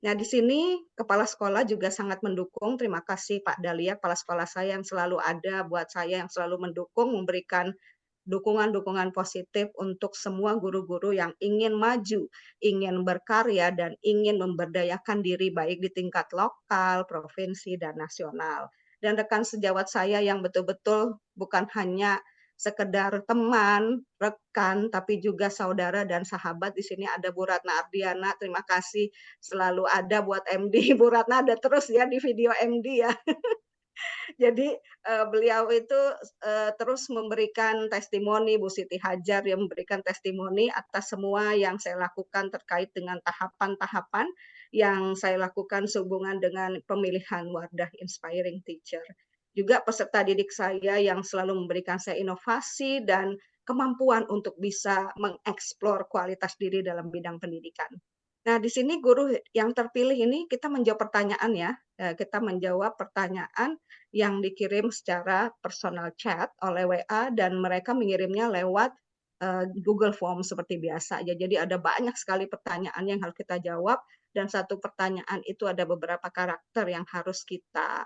Nah, di sini kepala sekolah juga sangat mendukung. Terima kasih Pak Dahlia, kepala sekolah saya yang selalu ada buat saya, yang selalu mendukung, memberikan dukungan-dukungan positif untuk semua guru-guru yang ingin maju, ingin berkarya, dan ingin memberdayakan diri baik di tingkat lokal, provinsi, dan nasional. Dan rekan sejawat saya yang betul-betul bukan hanya sekedar teman, rekan, tapi juga saudara dan sahabat. Di sini ada Bu Ratna Ardiana, terima kasih selalu ada buat MD. Bu Ratna ada terus ya di video MD ya. Jadi beliau itu terus memberikan testimoni, Bu Siti Hajar yang memberikan testimoni atas semua yang saya lakukan terkait dengan tahapan-tahapan yang saya lakukan sehubungan dengan pemilihan Wardah Inspiring Teacher. Juga peserta didik saya yang selalu memberikan saya inovasi dan kemampuan untuk bisa mengeksplor kualitas diri dalam bidang pendidikan. Nah, di sini guru yang terpilih ini kita menjawab pertanyaan ya. Kita menjawab pertanyaan yang dikirim secara personal chat oleh WA dan mereka mengirimnya lewat Google Form seperti biasa. Ya, jadi ada banyak sekali pertanyaan yang harus kita jawab dan satu pertanyaan itu ada beberapa karakter yang harus kita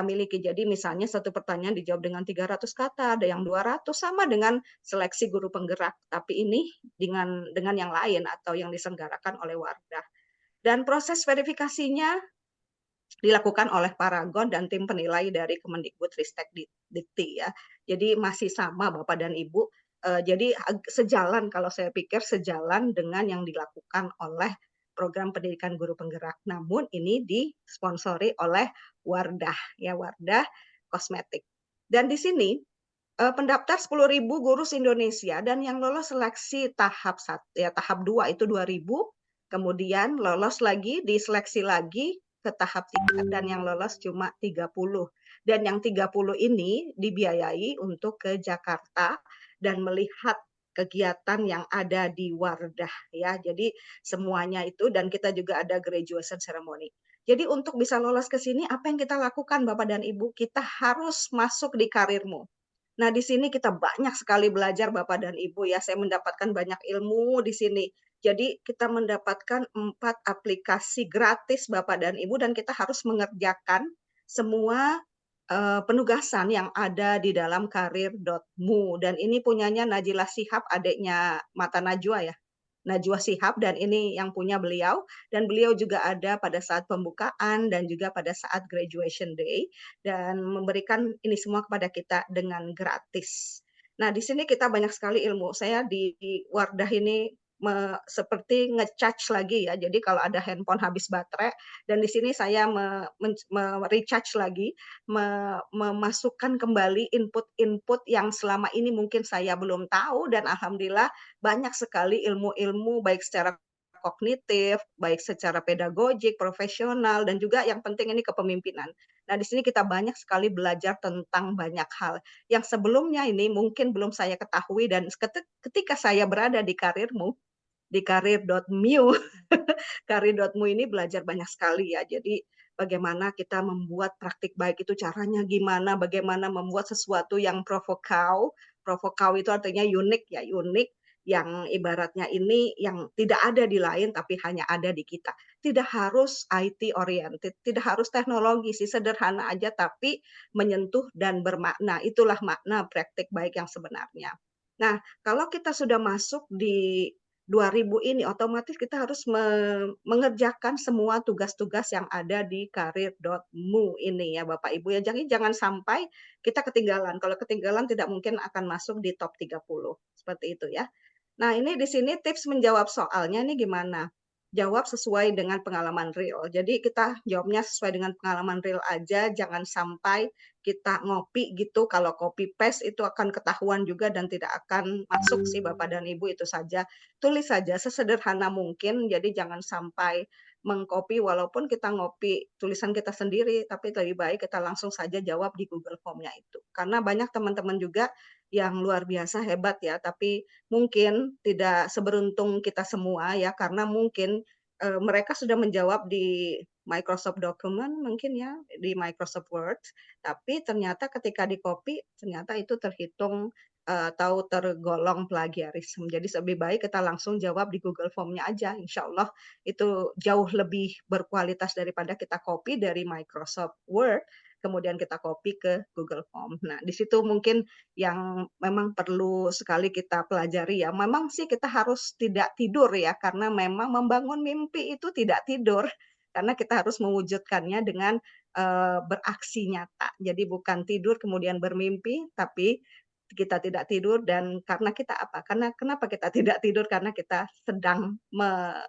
miliki. Jadi misalnya satu pertanyaan dijawab dengan 300 kata, ada yang 200, sama dengan seleksi guru penggerak, tapi ini dengan yang lain atau yang diselenggarakan oleh Wardah. Dan proses verifikasinya dilakukan oleh Paragon dan tim penilai dari Kemendikbud-Ristek Dikti ya. Jadi masih sama Bapak dan Ibu. Jadi sejalan, kalau saya pikir sejalan dengan yang dilakukan oleh program pendidikan guru penggerak. Namun ini disponsori oleh Wardah ya, Wardah Kosmetik. Dan di sini pendaftar 10.000 guru Indonesia dan yang lolos seleksi tahap 1 ya, tahap 2 itu 2.000, kemudian lolos lagi, diseleksi lagi ke tahap 3 dan yang lolos cuma 30. Dan yang 30 ini dibiayai untuk ke Jakarta dan melihat kegiatan yang ada di Wardah ya. Jadi semuanya itu, dan kita juga ada graduation ceremony. Jadi untuk bisa lolos ke sini apa yang kita lakukan Bapak dan Ibu? Kita harus masuk di karirmu. Nah, di sini kita banyak sekali belajar Bapak dan Ibu ya. Saya mendapatkan banyak ilmu di sini. Jadi kita mendapatkan 4 aplikasi gratis Bapak dan Ibu dan kita harus mengerjakan semua penugasan yang ada di dalam karir.mu, dan ini punyanya Najila Shihab, adiknya Mata Najwa ya. Najwa Shihab, dan ini yang punya beliau, dan beliau juga ada pada saat pembukaan dan juga pada saat graduation day dan memberikan ini semua kepada kita dengan gratis. Nah, di sini kita banyak sekali ilmu. Saya di Wardah ini seperti nge-charge lagi ya. Jadi kalau ada handphone habis baterai, dan di sini saya recharge lagi, memasukkan kembali input-input yang selama ini mungkin saya belum tahu, dan alhamdulillah banyak sekali ilmu-ilmu baik secara kognitif, baik secara pedagogik, profesional, dan juga yang penting ini kepemimpinan. Nah, di sini kita banyak sekali belajar tentang banyak hal yang sebelumnya ini mungkin belum saya ketahui, dan ketika saya berada di karirmu, di karir.mu, karir.mu ini belajar banyak sekali ya. Jadi bagaimana kita membuat praktik baik itu caranya gimana, bagaimana membuat sesuatu yang provokau. Provokau itu artinya unik ya, unik, yang ibaratnya ini yang tidak ada di lain tapi hanya ada di kita. Tidak harus IT oriented, tidak harus teknologi sih, sederhana aja tapi menyentuh dan bermakna. Itulah makna praktik baik yang sebenarnya. Nah, kalau kita sudah masuk di 2.000 ini, otomatis kita harus mengerjakan semua tugas-tugas yang ada di karir.mu ini ya Bapak Ibu ya. Jadi jangan sampai kita ketinggalan. Kalau ketinggalan tidak mungkin akan masuk di top 30. Seperti itu ya. Nah, ini di sini tips menjawab soalnya ini gimana? Jawab sesuai dengan pengalaman real. Jadi kita jawabnya sesuai dengan pengalaman real aja, jangan sampai kita ngopi gitu. Kalau copy paste itu akan ketahuan juga dan tidak akan masuk sih Bapak dan Ibu, itu saja. Tulis saja sesederhana mungkin, jadi jangan sampai mengcopy walaupun kita ngopi tulisan kita sendiri, tapi lebih baik kita langsung saja jawab di Google Form-nya itu. Karena banyak teman-teman juga yang luar biasa hebat ya, tapi mungkin tidak seberuntung kita semua ya, karena mungkin mereka sudah menjawab di Microsoft Document mungkin ya, di Microsoft Word, tapi ternyata ketika di-copy, ternyata itu terhitung atau tergolong plagiarisme. Jadi lebih baik kita langsung jawab di Google Form-nya aja, insya Allah itu jauh lebih berkualitas daripada kita copy dari Microsoft Word, kemudian kita copy ke Google Form. Nah, di situ mungkin yang memang perlu sekali kita pelajari ya. Memang sih kita harus tidak tidur ya, karena memang membangun mimpi itu tidak tidur. Karena kita harus mewujudkannya dengan beraksi nyata. Jadi bukan tidur kemudian bermimpi, tapi kita tidak tidur dan karena kita apa? Karena kenapa kita tidak tidur? Karena kita sedang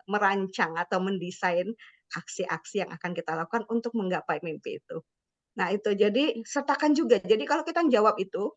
merancang atau mendesain aksi-aksi yang akan kita lakukan untuk menggapai mimpi itu. Nah itu, jadi sertakan juga. Jadi kalau kita jawab itu,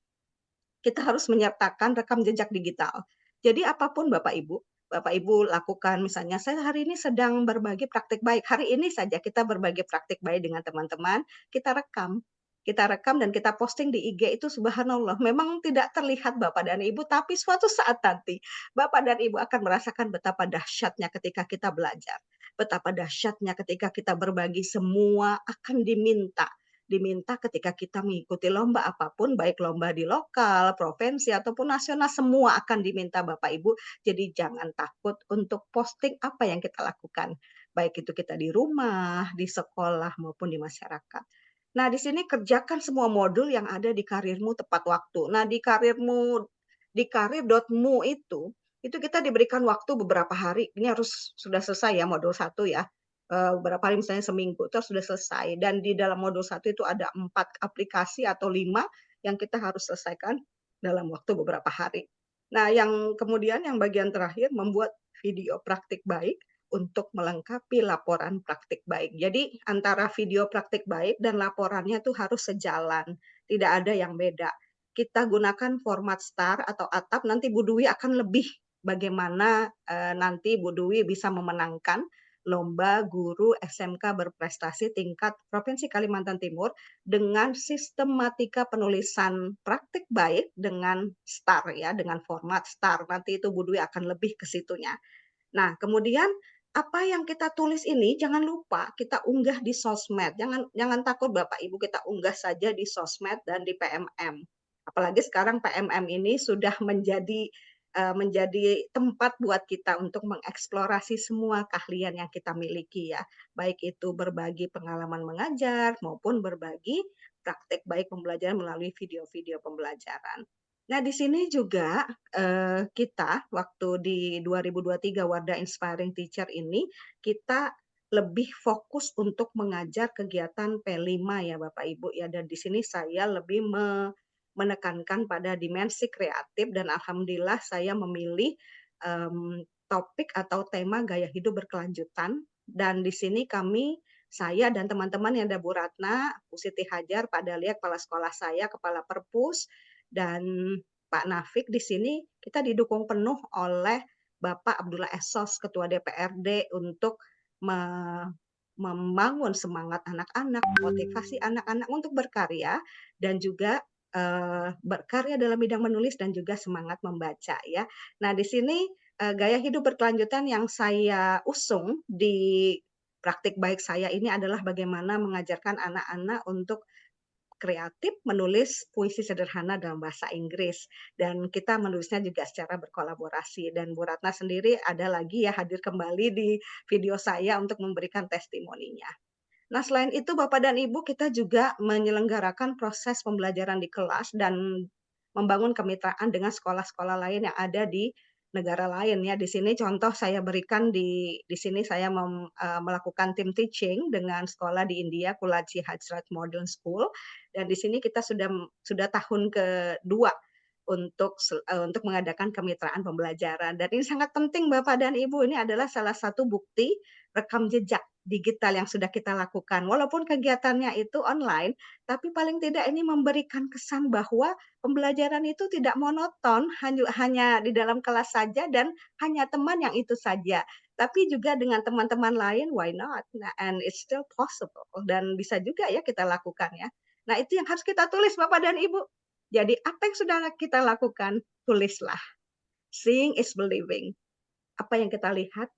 kita harus menyertakan rekam jejak digital. Jadi apapun Bapak Ibu lakukan, misalnya saya hari ini sedang berbagi praktik baik. Hari ini saja kita berbagi praktik baik dengan teman-teman, kita rekam. Kita rekam dan kita posting di IG itu, subhanallah. Memang tidak terlihat Bapak dan Ibu, tapi suatu saat nanti Bapak dan Ibu akan merasakan betapa dahsyatnya ketika kita belajar. Betapa dahsyatnya ketika kita berbagi, semua akan diminta ketika kita mengikuti lomba apapun, baik lomba di lokal, provinsi, ataupun nasional, semua akan diminta Bapak Ibu. Jadi jangan takut untuk posting apa yang kita lakukan, baik itu kita di rumah, di sekolah, maupun di masyarakat. Nah, di sini kerjakan semua modul yang ada di karirmu tepat waktu. Nah, di karir.mu itu kita diberikan waktu beberapa hari, ini harus sudah selesai ya modul 1 ya. Beberapa hari misalnya seminggu itu sudah selesai, dan di dalam modul 1 itu ada 4 aplikasi atau 5 yang kita harus selesaikan dalam waktu beberapa hari. Nah, yang kemudian yang bagian terakhir membuat video praktik baik untuk melengkapi laporan praktik baik. Jadi antara video praktik baik dan laporannya itu harus sejalan, tidak ada yang beda. Kita gunakan format STAR atau ATAP, nanti Bu Dwi akan lebih bagaimana nanti Bu Dwi bisa memenangkan lomba guru SMK berprestasi tingkat Provinsi Kalimantan Timur dengan sistematika penulisan praktik baik dengan STAR ya, dengan format STAR. Nanti itu Bu Dwi akan lebih ke situnya. Nah, kemudian apa yang kita tulis ini jangan lupa kita unggah di sosmed. Jangan takut Bapak Ibu, kita unggah saja di sosmed dan di PMM. Apalagi sekarang PMM ini sudah menjadi tempat buat kita untuk mengeksplorasi semua keahlian yang kita miliki ya. Baik itu berbagi pengalaman mengajar maupun berbagi praktek baik pembelajaran melalui video-video pembelajaran. Nah, di sini juga kita waktu di 2023 Wardah Inspiring Teacher ini, kita lebih fokus untuk mengajar kegiatan P5 ya Bapak Ibu ya, dan di sini saya lebih menekankan pada dimensi kreatif, dan alhamdulillah saya memilih topik atau tema gaya hidup berkelanjutan, dan di sini saya dan teman-teman yang ada Bu Ratna, Bu Siti Hajar, Pak Dalia, kepala sekolah saya, kepala perpus, dan Pak Nafik di sini kita didukung penuh oleh Bapak Abdullah Esos, Ketua DPRD, untuk membangun semangat anak-anak, motivasi anak-anak untuk berkarya, dan juga berkarya dalam bidang menulis dan juga semangat membaca ya. Nah, di sini gaya hidup berkelanjutan yang saya usung di praktik baik saya ini adalah bagaimana mengajarkan anak-anak untuk kreatif menulis puisi sederhana dalam bahasa Inggris, dan kita menulisnya juga secara berkolaborasi, dan Bu Ratna sendiri ada lagi ya hadir kembali di video saya untuk memberikan testimoninya. Nah, selain itu Bapak dan Ibu, kita juga menyelenggarakan proses pembelajaran di kelas dan membangun kemitraan dengan sekolah-sekolah lain yang ada di negara lain ya. Di sini contoh saya berikan di sini saya melakukan tim teaching dengan sekolah di India, Kulaji Hajrat Modern School, dan di sini kita sudah tahun kedua untuk mengadakan kemitraan pembelajaran. Dan ini sangat penting Bapak dan Ibu, ini adalah salah satu bukti rekam jejak digital yang sudah kita lakukan. Walaupun kegiatannya itu online, tapi paling tidak ini memberikan kesan bahwa pembelajaran itu tidak monoton, hanya di dalam kelas saja dan hanya teman yang itu saja. Tapi juga dengan teman-teman lain, why not? Nah, and it's still possible. Dan bisa juga ya kita lakukan ya. Nah, itu yang harus kita tulis Bapak dan Ibu. Jadi apa yang sudah kita lakukan, tulislah. Seeing is believing. Apa yang kita lihat,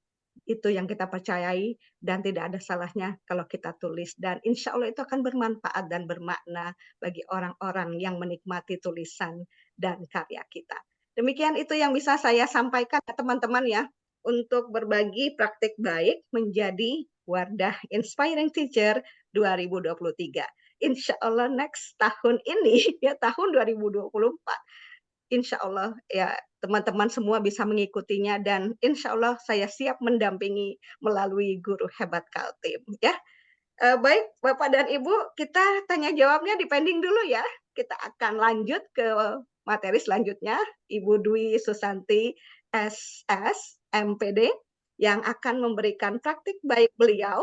itu yang kita percayai, dan tidak ada salahnya kalau kita tulis, dan insya Allah itu akan bermanfaat dan bermakna bagi orang-orang yang menikmati tulisan dan karya kita. Demikian itu yang bisa saya sampaikan teman-teman ya, untuk berbagi praktik baik menjadi Wardah Inspiring Teacher 2023. Insya Allah next tahun ini ya, tahun 2024, insya Allah ya teman-teman semua bisa mengikutinya, dan insya Allah saya siap mendampingi melalui Guru Hebat Kaltim ya. Baik Bapak dan Ibu, kita tanya jawabnya dipending dulu ya. Kita akan lanjut ke materi selanjutnya Ibu Dwi Susanti SS MPD yang akan memberikan praktik baik beliau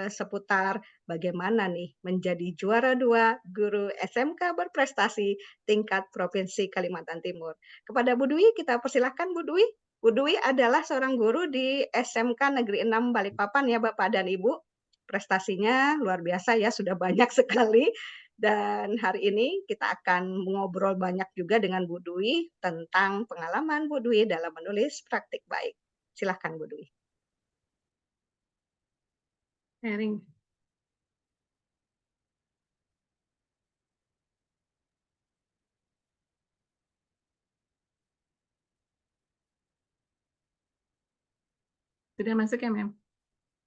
seputar bagaimana nih menjadi juara 2 guru SMK berprestasi tingkat Provinsi Kalimantan Timur. Kepada Bu Dwi, kita persilahkan Bu Dwi. Bu Dwi adalah seorang guru di SMK Negeri 6 Balikpapan ya Bapak dan Ibu. Prestasinya luar biasa ya, sudah banyak sekali. Dan hari ini kita akan mengobrol banyak juga dengan Bu Dwi tentang pengalaman Bu Dwi dalam menulis praktik baik. Silahkan Bu Dwi. Sharing. Sudah masuk ya, Mem?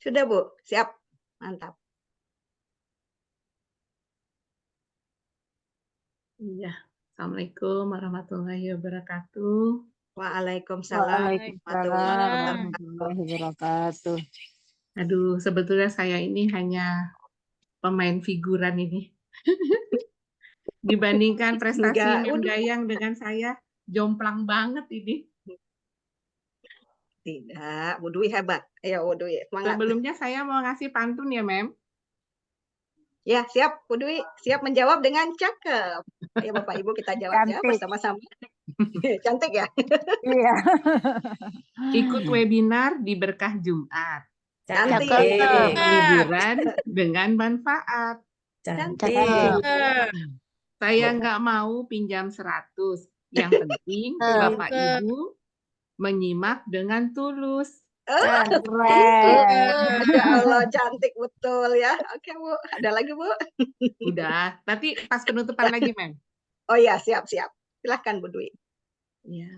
Sudah, Bu. Siap. Mantap. Iya. Assalamualaikum warahmatullahi wabarakatuh. Waalaikumsalam warahmatullahi wabarakatuh. Aduh, sebetulnya saya ini hanya pemain figuran ini. Dibandingkan prestasi Mem Gayang dengan saya, jomplang banget ini. Tidak, Bu Dwi hebat. Ayo Bu Dwi, semangat. Sebelumnya saya mau ngasih pantun ya, Mem. Ya, siap Bu Dwi. Siap menjawab dengan cakep. Ayo Bapak Ibu kita jawab ya bersama-sama. Cantik ya? Iya. Ikut webinar di Berkah Jumat. Cantik. Liburan dengan manfaat. Cantik. Saya nggak mau pinjam 100. Yang penting Bapak Ibu menyimak dengan tulus. Masya Allah, cantik betul ya. Oke Bu, ada lagi Bu? Udah, nanti pas penutupan lagi, Mem. Oh iya, siap-siap. Silahkan Bu Dwi. Ya.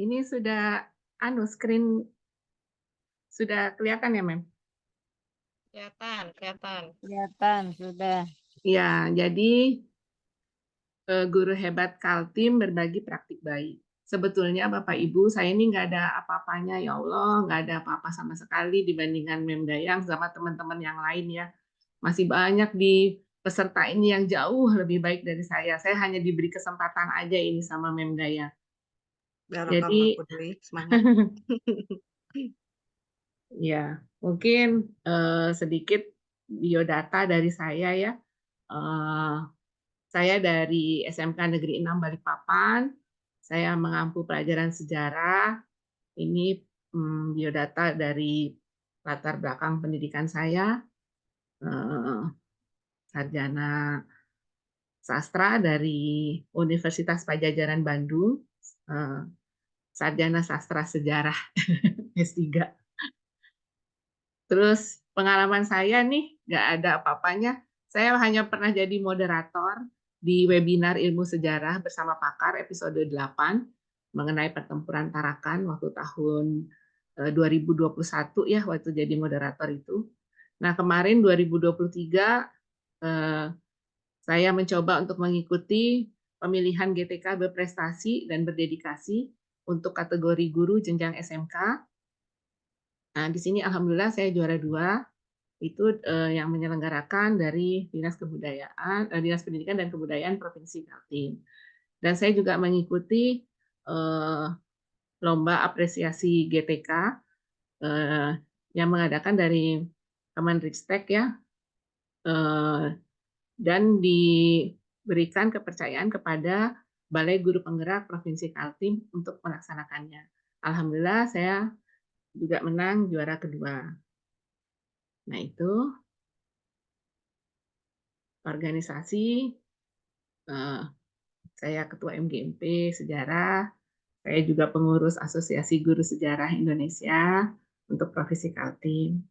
Ini sudah screen sudah kelihatan ya, Mem? Kelihatan sudah. Ya, jadi guru hebat Kaltim berbagi praktik baik. Sebetulnya Bapak Ibu, saya ini nggak ada apa-apanya, ya Allah, nggak ada apa-apa sama sekali dibandingkan Mem Gayang sama teman-teman yang lain ya. Masih banyak di peserta ini yang jauh lebih baik dari saya. Saya hanya diberi kesempatan aja ini sama Mem Gayang. Jadi, semangat. Ya, mungkin sedikit biodata dari saya ya. Saya dari SMK Negeri 6 Balikpapan. Saya mengampu pelajaran sejarah. Ini biodata dari latar belakang pendidikan saya. Sarjana sastra dari Universitas Pajajaran Bandung. Sarjana sastra sejarah S3. Terus pengalaman saya nih nggak ada apa-apanya. Saya hanya pernah jadi moderator di webinar ilmu sejarah bersama pakar episode 8 mengenai pertempuran Tarakan waktu tahun 2021 ya, waktu jadi moderator itu. Nah, kemarin 2023 saya mencoba untuk mengikuti pemilihan GTK berprestasi dan berdedikasi untuk kategori guru jenjang SMK. Nah, di sini alhamdulillah saya juara 2. Itu yang menyelenggarakan dari Dinas Pendidikan dan Kebudayaan Provinsi Kaltim. Dan saya juga mengikuti lomba apresiasi GTK yang mengadakan dari Kemenristek ya, dan diberikan kepercayaan kepada Balai Guru Penggerak Provinsi Kaltim untuk melaksanakannya. Alhamdulillah saya juga menang juara kedua. Nah, itu organisasi, saya ketua MGMP Sejarah, saya juga pengurus Asosiasi Guru Sejarah Indonesia untuk Provinsi Kaltim.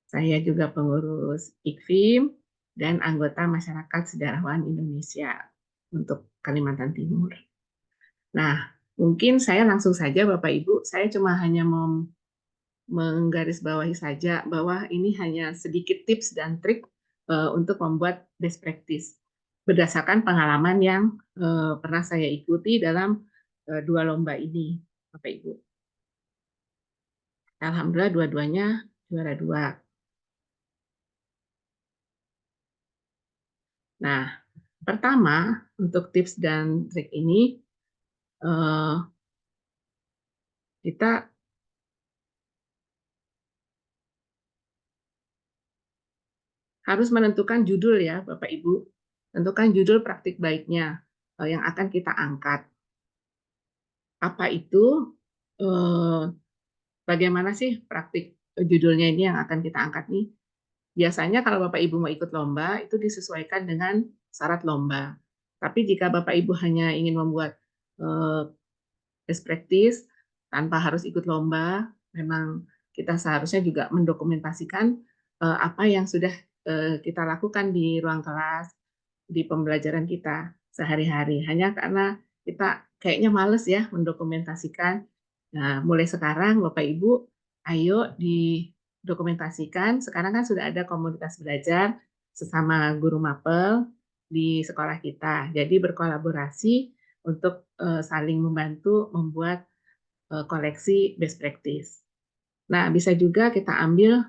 Saya juga pengurus IKFIM dan anggota Masyarakat Sejarawan Indonesia untuk Kalimantan Timur. Nah, mungkin saya langsung saja Bapak Ibu, saya cuma hanya mau menggarisbawahi saja bahwa ini hanya sedikit tips dan trik untuk membuat best practice berdasarkan pengalaman yang pernah saya ikuti dalam 2 lomba ini, Bapak Ibu. Alhamdulillah dua-duanya juara 2. Nah, Pertama, untuk tips dan trik ini, kita harus menentukan judul ya, Bapak Ibu. Tentukan judul praktik baiknya yang akan kita angkat. Apa itu? Bagaimana sih praktik judulnya ini yang akan kita angkat nih? Biasanya kalau Bapak Ibu mau ikut lomba, itu disesuaikan dengan syarat lomba. Tapi jika Bapak Ibu hanya ingin membuat best practice tanpa harus ikut lomba, memang kita seharusnya juga mendokumentasikan apa yang sudah kita lakukan di ruang kelas, di pembelajaran kita sehari-hari. Hanya karena kita kayaknya males ya mendokumentasikan. Nah, mulai sekarang Bapak Ibu, ayo didokumentasikan. Sekarang kan sudah ada komunitas belajar sesama guru mapel di sekolah kita. Jadi berkolaborasi untuk saling membantu membuat koleksi best practice. Nah, bisa juga kita ambil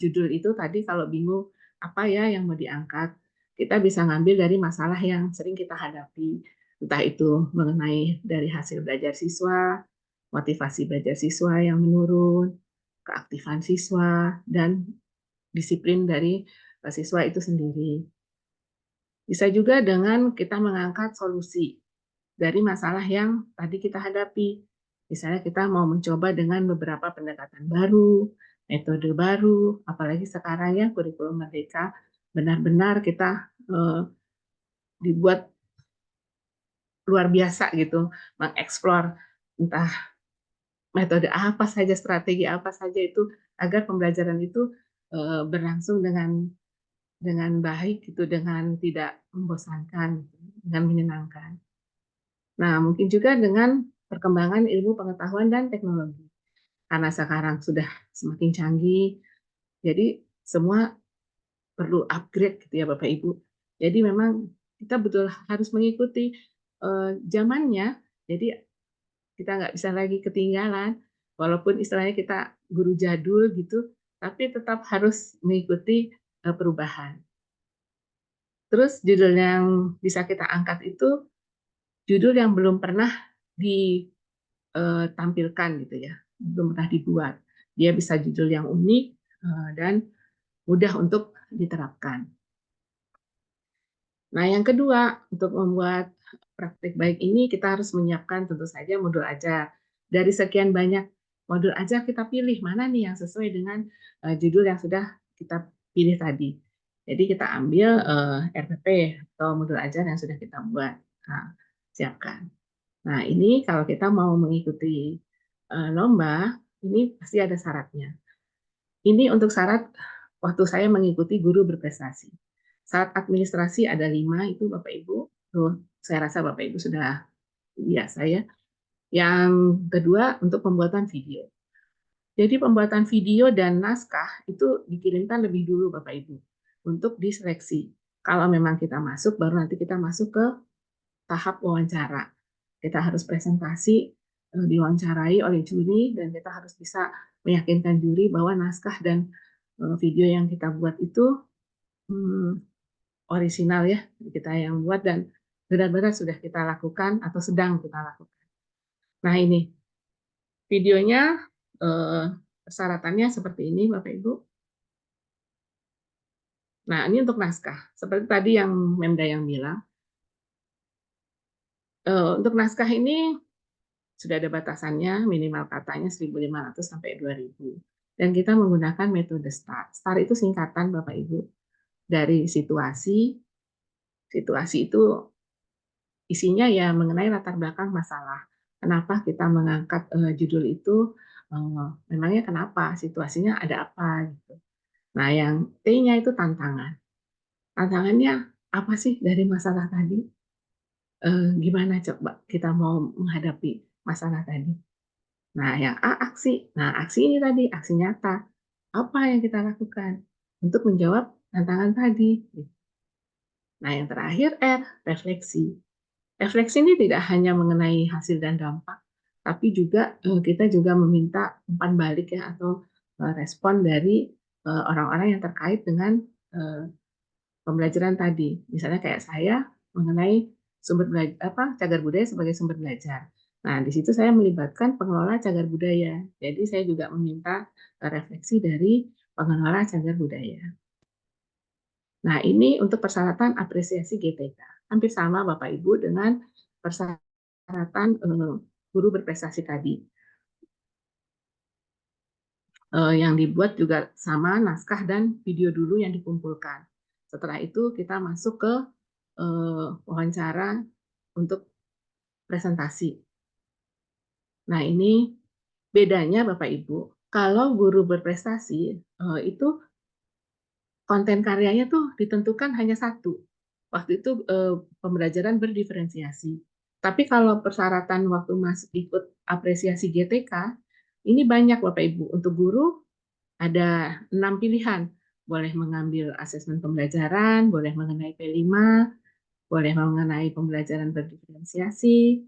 judul itu tadi kalau bingung apa ya yang mau diangkat, kita bisa ngambil dari masalah yang sering kita hadapi, entah itu mengenai dari hasil belajar siswa, motivasi belajar siswa yang menurun, keaktifan siswa, dan disiplin dari siswa itu sendiri. Bisa juga dengan kita mengangkat solusi dari masalah yang tadi kita hadapi. Misalnya kita mau mencoba dengan beberapa pendekatan baru, metode baru, apalagi sekarang ya kurikulum merdeka benar-benar kita dibuat luar biasa gitu, mengeksplor entah metode apa saja, strategi apa saja itu agar pembelajaran itu berlangsung dengan baik gitu, dengan tidak membosankan, dengan menyenangkan. Nah, mungkin juga dengan perkembangan ilmu pengetahuan dan teknologi. Karena sekarang sudah semakin canggih, jadi semua perlu upgrade gitu ya Bapak Ibu. Jadi memang kita betul harus mengikuti zamannya, jadi kita nggak bisa lagi ketinggalan, walaupun istilahnya kita guru jadul gitu, tapi tetap harus mengikuti perubahan. Terus judul yang bisa kita angkat itu judul yang belum pernah ditampilkan gitu ya, belum pernah dibuat. Dia bisa judul yang unik dan mudah untuk diterapkan. Nah, yang kedua, untuk membuat praktik baik ini kita harus menyiapkan tentu saja modul ajar. Dari sekian banyak modul ajar kita pilih mana nih yang sesuai dengan judul yang sudah kita pilih tadi. Jadi kita ambil RPP atau modul ajar yang sudah kita buat. Nah, siapkan. Nah, ini kalau kita mau mengikuti lomba, ini pasti ada syaratnya. Ini untuk syarat waktu saya mengikuti guru berprestasi. Syarat administrasi ada 5, itu Bapak Ibu. Tuh, saya rasa Bapak Ibu sudah biasa ya. Yang kedua, untuk pembuatan video. Jadi pembuatan video dan naskah itu dikirimkan lebih dulu Bapak Ibu untuk diseleksi. Kalau memang kita masuk, baru nanti kita masuk ke tahap wawancara. Kita harus presentasi, diwawancarai oleh juri, dan kita harus bisa meyakinkan juri bahwa naskah dan video yang kita buat itu orisinal ya, kita yang buat dan benar-benar sudah kita lakukan atau sedang kita lakukan. Nah ini videonya, persyaratannya seperti ini Bapak Ibu. Nah ini untuk naskah, seperti tadi yang Memda yang bilang. Untuk naskah ini sudah ada batasannya, minimal katanya 1.500 sampai 2.000. Dan kita menggunakan metode STAR. STAR itu singkatan Bapak Ibu dari situasi. Situasi itu isinya ya mengenai latar belakang masalah. Kenapa kita mengangkat judul itu? Memangnya kenapa? Situasinya ada apa? Gitu. Nah, yang T-nya itu tantangan. Tantangannya apa sih dari masalah tadi? Gimana coba kita mau menghadapi masalah tadi? Nah, yang A aksi. Nah, aksi ini tadi, aksi nyata. Apa yang kita lakukan untuk menjawab tantangan tadi? Nah, yang terakhir R, refleksi. Refleksi ini tidak hanya mengenai hasil dan dampak, tapi juga kita juga meminta umpan balik ya atau respon dari orang-orang yang terkait dengan pembelajaran tadi. Misalnya kayak saya mengenai sumber belajar cagar budaya sebagai sumber belajar. Nah, di situ saya melibatkan pengelola cagar budaya. Jadi saya juga meminta refleksi dari pengelola cagar budaya. Nah, ini untuk persyaratan apresiasi GTK. Hampir sama Bapak Ibu dengan persyaratan guru berprestasi tadi. Yang dibuat juga sama naskah dan video dulu yang dikumpulkan. Setelah itu kita masuk ke wawancara untuk presentasi. Nah, ini bedanya Bapak Ibu, kalau guru berprestasi itu konten karyanya tuh ditentukan hanya satu. Waktu itu pembelajaran berdiferensiasi. Tapi kalau persyaratan waktu masuk ikut apresiasi GTK, ini banyak Bapak Ibu. Untuk guru ada 6 pilihan. Boleh mengambil asesmen pembelajaran, boleh mengenai P5, boleh mengenai pembelajaran berdiferensiasi.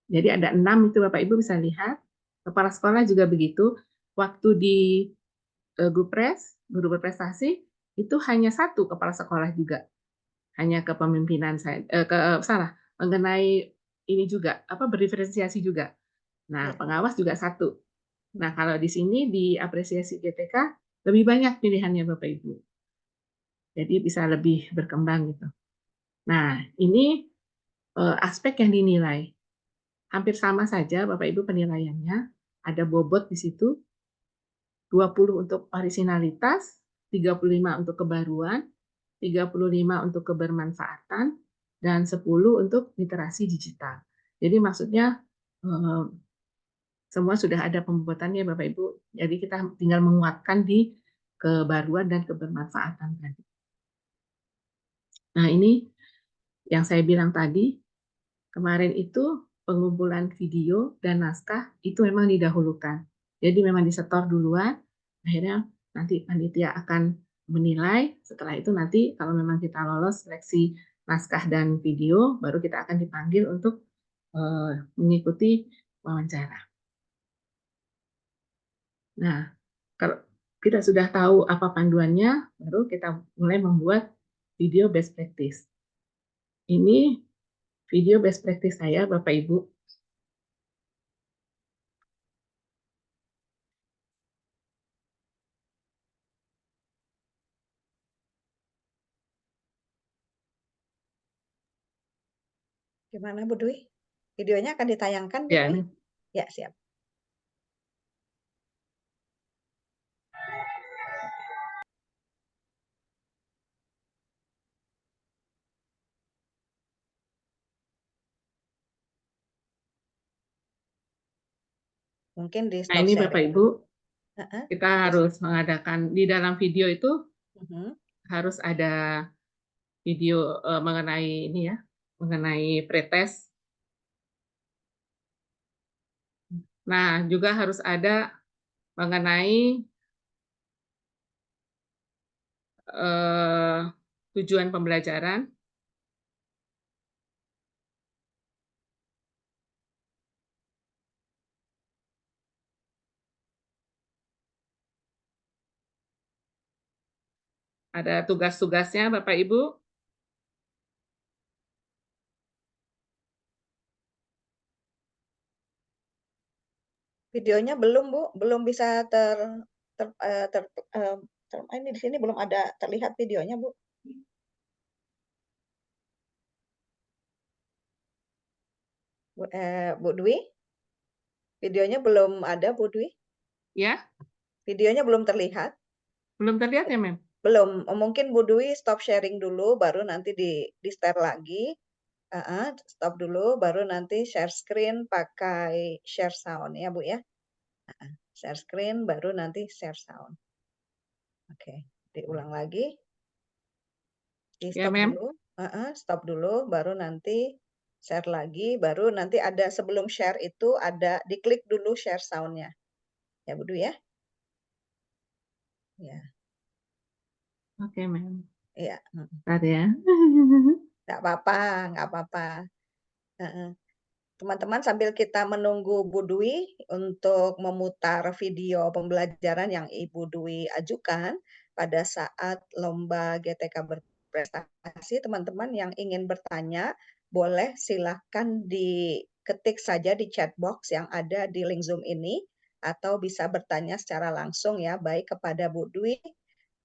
Jadi ada 6 itu Bapak Ibu bisa lihat. Kepala sekolah juga begitu. Waktu di Gupres, guru berprestasi, itu hanya satu kepala sekolah juga. Hanya kepemimpinan saya, mengenai ini juga, berdiferensiasi juga. Nah, pengawas juga satu. Nah, kalau di sini di apresiasi GTK, lebih banyak pilihannya Bapak Ibu. Jadi bisa lebih berkembang gitu. Nah, ini aspek yang dinilai. Hampir sama saja Bapak Ibu penilaiannya. Ada bobot di situ, 20 untuk orisinalitas, 35 untuk kebaruan, 35 untuk kebermanfaatan, dan 10 untuk literasi digital. Jadi maksudnya semua sudah ada pembuatannya Bapak Ibu. Jadi kita tinggal menguatkan di kebaruan dan kebermanfaatan tadi. Nah, ini yang saya bilang tadi, kemarin itu pengumpulan video dan naskah itu memang didahulukan. Jadi memang disetor duluan, akhirnya nanti panitia akan menilai, setelah itu nanti kalau memang kita lolos seleksi naskah dan video, baru kita akan dipanggil untuk mengikuti wawancara. Nah, kalau kita sudah tahu apa panduannya, baru kita mulai membuat video best practice. Ini video best practice saya, Bapak Ibu. Gimana Bu Dwi? Videonya akan ditayangkan Bu Ya, Dwi? Ya, siap. Mungkin di nah stop ini sharing. Bapak Ibu, kita harus mengadakan, di dalam video itu harus ada video mengenai ini ya, mengenai pretest. Nah, juga harus ada mengenai tujuan pembelajaran. Ada tugas-tugasnya Bapak Ibu. Videonya belum Bu, belum bisa ini di sini belum ada terlihat videonya Bu. Bu Dwi, videonya belum ada Bu Dwi? Ya. Videonya belum terlihat? Belum terlihat ya, Mem? Belum. Mungkin Bu Dwi stop sharing dulu, baru nanti di share lagi. Stop dulu, baru nanti share screen pakai share sound ya Bu ya. Share screen, baru nanti share sound. Oke, diulang lagi. Di stop dulu, stop dulu, baru nanti share lagi, baru nanti ada sebelum share itu ada diklik dulu share sound-nya. Ya Bu Dwi ya. Ya. Oke, Mem. Iya. Bentar ya. Nggak apa-apa, nggak apa-apa. Teman-teman sambil kita menunggu Bu Dwi untuk memutar video pembelajaran yang Ibu Dwi ajukan pada saat lomba GTK prestasi, teman-teman yang ingin bertanya, boleh silakan diketik saja di chat box yang ada di link Zoom ini, atau bisa bertanya secara langsung ya, baik kepada Bu Dwi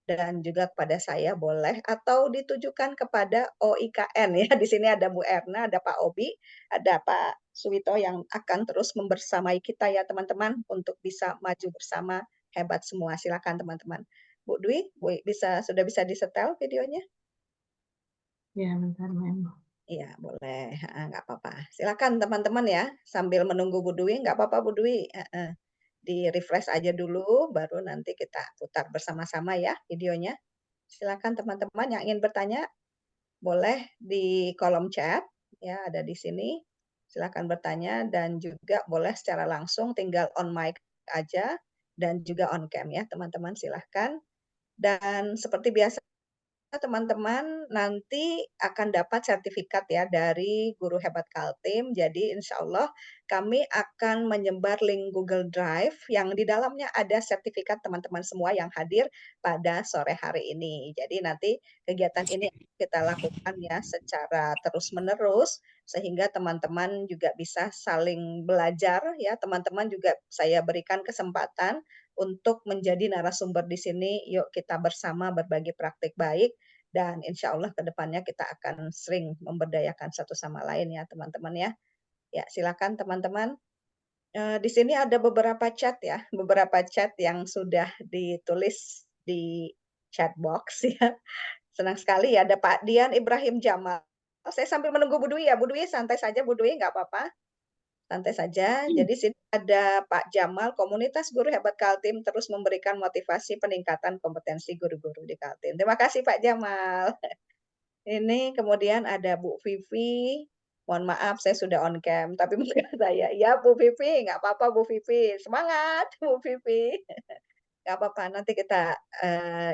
dan juga kepada saya boleh, atau ditujukan kepada OIKN ya. Di sini ada Bu Erna, ada Pak Obi, ada Pak Suwito yang akan terus membersamai kita ya teman-teman untuk bisa maju bersama, hebat semua. Silakan teman-teman. Bu Dwi, sudah bisa disetel videonya? Ya, bentar, Mem. Iya, boleh. Nggak apa-apa. Silakan teman-teman ya, sambil menunggu Bu Dwi, nggak apa-apa Bu Dwi. Di-refresh aja dulu, baru nanti kita putar bersama-sama ya videonya. Silakan teman-teman yang ingin bertanya, boleh di kolom chat, ya ada di sini. Silakan bertanya dan juga boleh secara langsung, tinggal on mic aja dan juga on cam ya teman-teman, silahkan. Dan seperti biasa teman-teman nanti akan dapat sertifikat ya dari Guru Hebat Kaltim. Jadi insya Allah kami akan menyebar link Google Drive yang di dalamnya ada sertifikat teman-teman semua yang hadir pada sore hari ini. Jadi nanti kegiatan ini kita lakukan ya secara terus-menerus sehingga teman-teman juga bisa saling belajar ya. Teman-teman juga saya berikan kesempatan untuk menjadi narasumber di sini. Yuk kita bersama berbagi praktik baik dan insya Allah ke depannya kita akan sering memberdayakan satu sama lain ya teman-teman ya. Ya silakan teman-teman. Di sini ada beberapa chat ya, beberapa chat yang sudah ditulis di chat box ya. Senang sekali ya ada Pak Dian Ibrahim Jamal. Saya sambil menunggu Bu Dwi ya, Bu Dwi santai saja Bu Dwi, nggak apa-apa. Santai saja. Jadi sini ada Pak Jamal, komunitas guru hebat Kaltim terus memberikan motivasi peningkatan kompetensi guru-guru di Kaltim. Terima kasih Pak Jamal. Ini kemudian ada Bu Vivi. Mohon maaf saya sudah on cam, tapi bukan saya. Ya Bu Vivi, nggak apa-apa Bu Vivi. Semangat Bu Vivi. Nggak apa-apa, nanti kita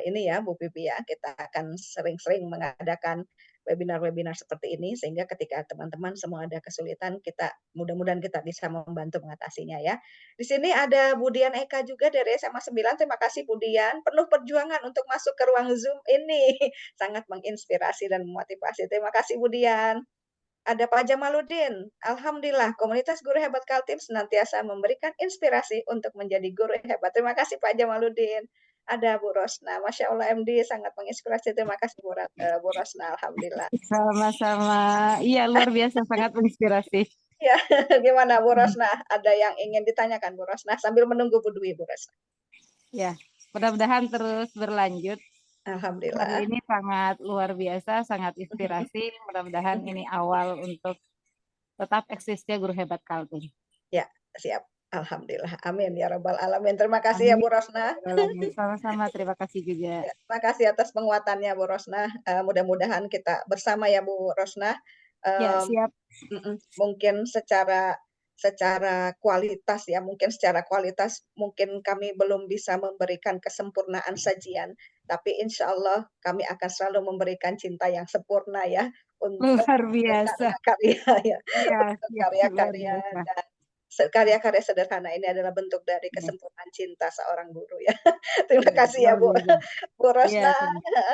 ini ya Bu Vivi ya, kita akan sering-sering mengadakan webinar-webinar seperti ini sehingga ketika teman-teman semua ada kesulitan kita mudah-mudahan kita bisa membantu mengatasinya ya. Di sini ada Bu Dian Eka juga dari SMA 9. Terima kasih Bu Dian, penuh perjuangan untuk masuk ke ruang Zoom ini. Sangat menginspirasi dan memotivasi. Terima kasih Bu Dian. Ada Pak Jamaluddin. Alhamdulillah, komunitas guru hebat Kaltim senantiasa memberikan inspirasi untuk menjadi guru hebat. Terima kasih Pak Jamaluddin. Ada Bu Rosna. Masya Allah MD sangat menginspirasi. Terima kasih Bu Rosna. Alhamdulillah. Sama-sama. Iya, luar biasa, sangat menginspirasi. Ya, gimana Bu Rosna? Ada yang ingin ditanyakan Bu Rosna sambil menunggu Bu Dwi Bu Rosna. Ya, mudah-mudahan terus berlanjut. Alhamdulillah. Hari ini sangat luar biasa, sangat inspirasi. Mudah-mudahan ini awal untuk tetap eksisnya guru hebat Kaltim. Ya, siap. Alhamdulillah. Amin ya Rabbal Alamin. Terima kasih ya Bu Rosna. Sama-sama, terima kasih juga. Ya, terima kasih atas penguatannya Bu Rosna. Mudah-mudahan kita bersama ya Bu Rosna. Ya, siap. Mungkin secara kualitas ya, mungkin secara kualitas mungkin kami belum bisa memberikan kesempurnaan sajian, tapi insya Allah kami akan selalu memberikan cinta yang sempurna ya untuk Luar biasa. karya ya, Ya, karya-karya dan karya-karya sederhana ini adalah bentuk dari kesempurnaan cinta seorang guru ya. Terima kasih ya Bu Rosna.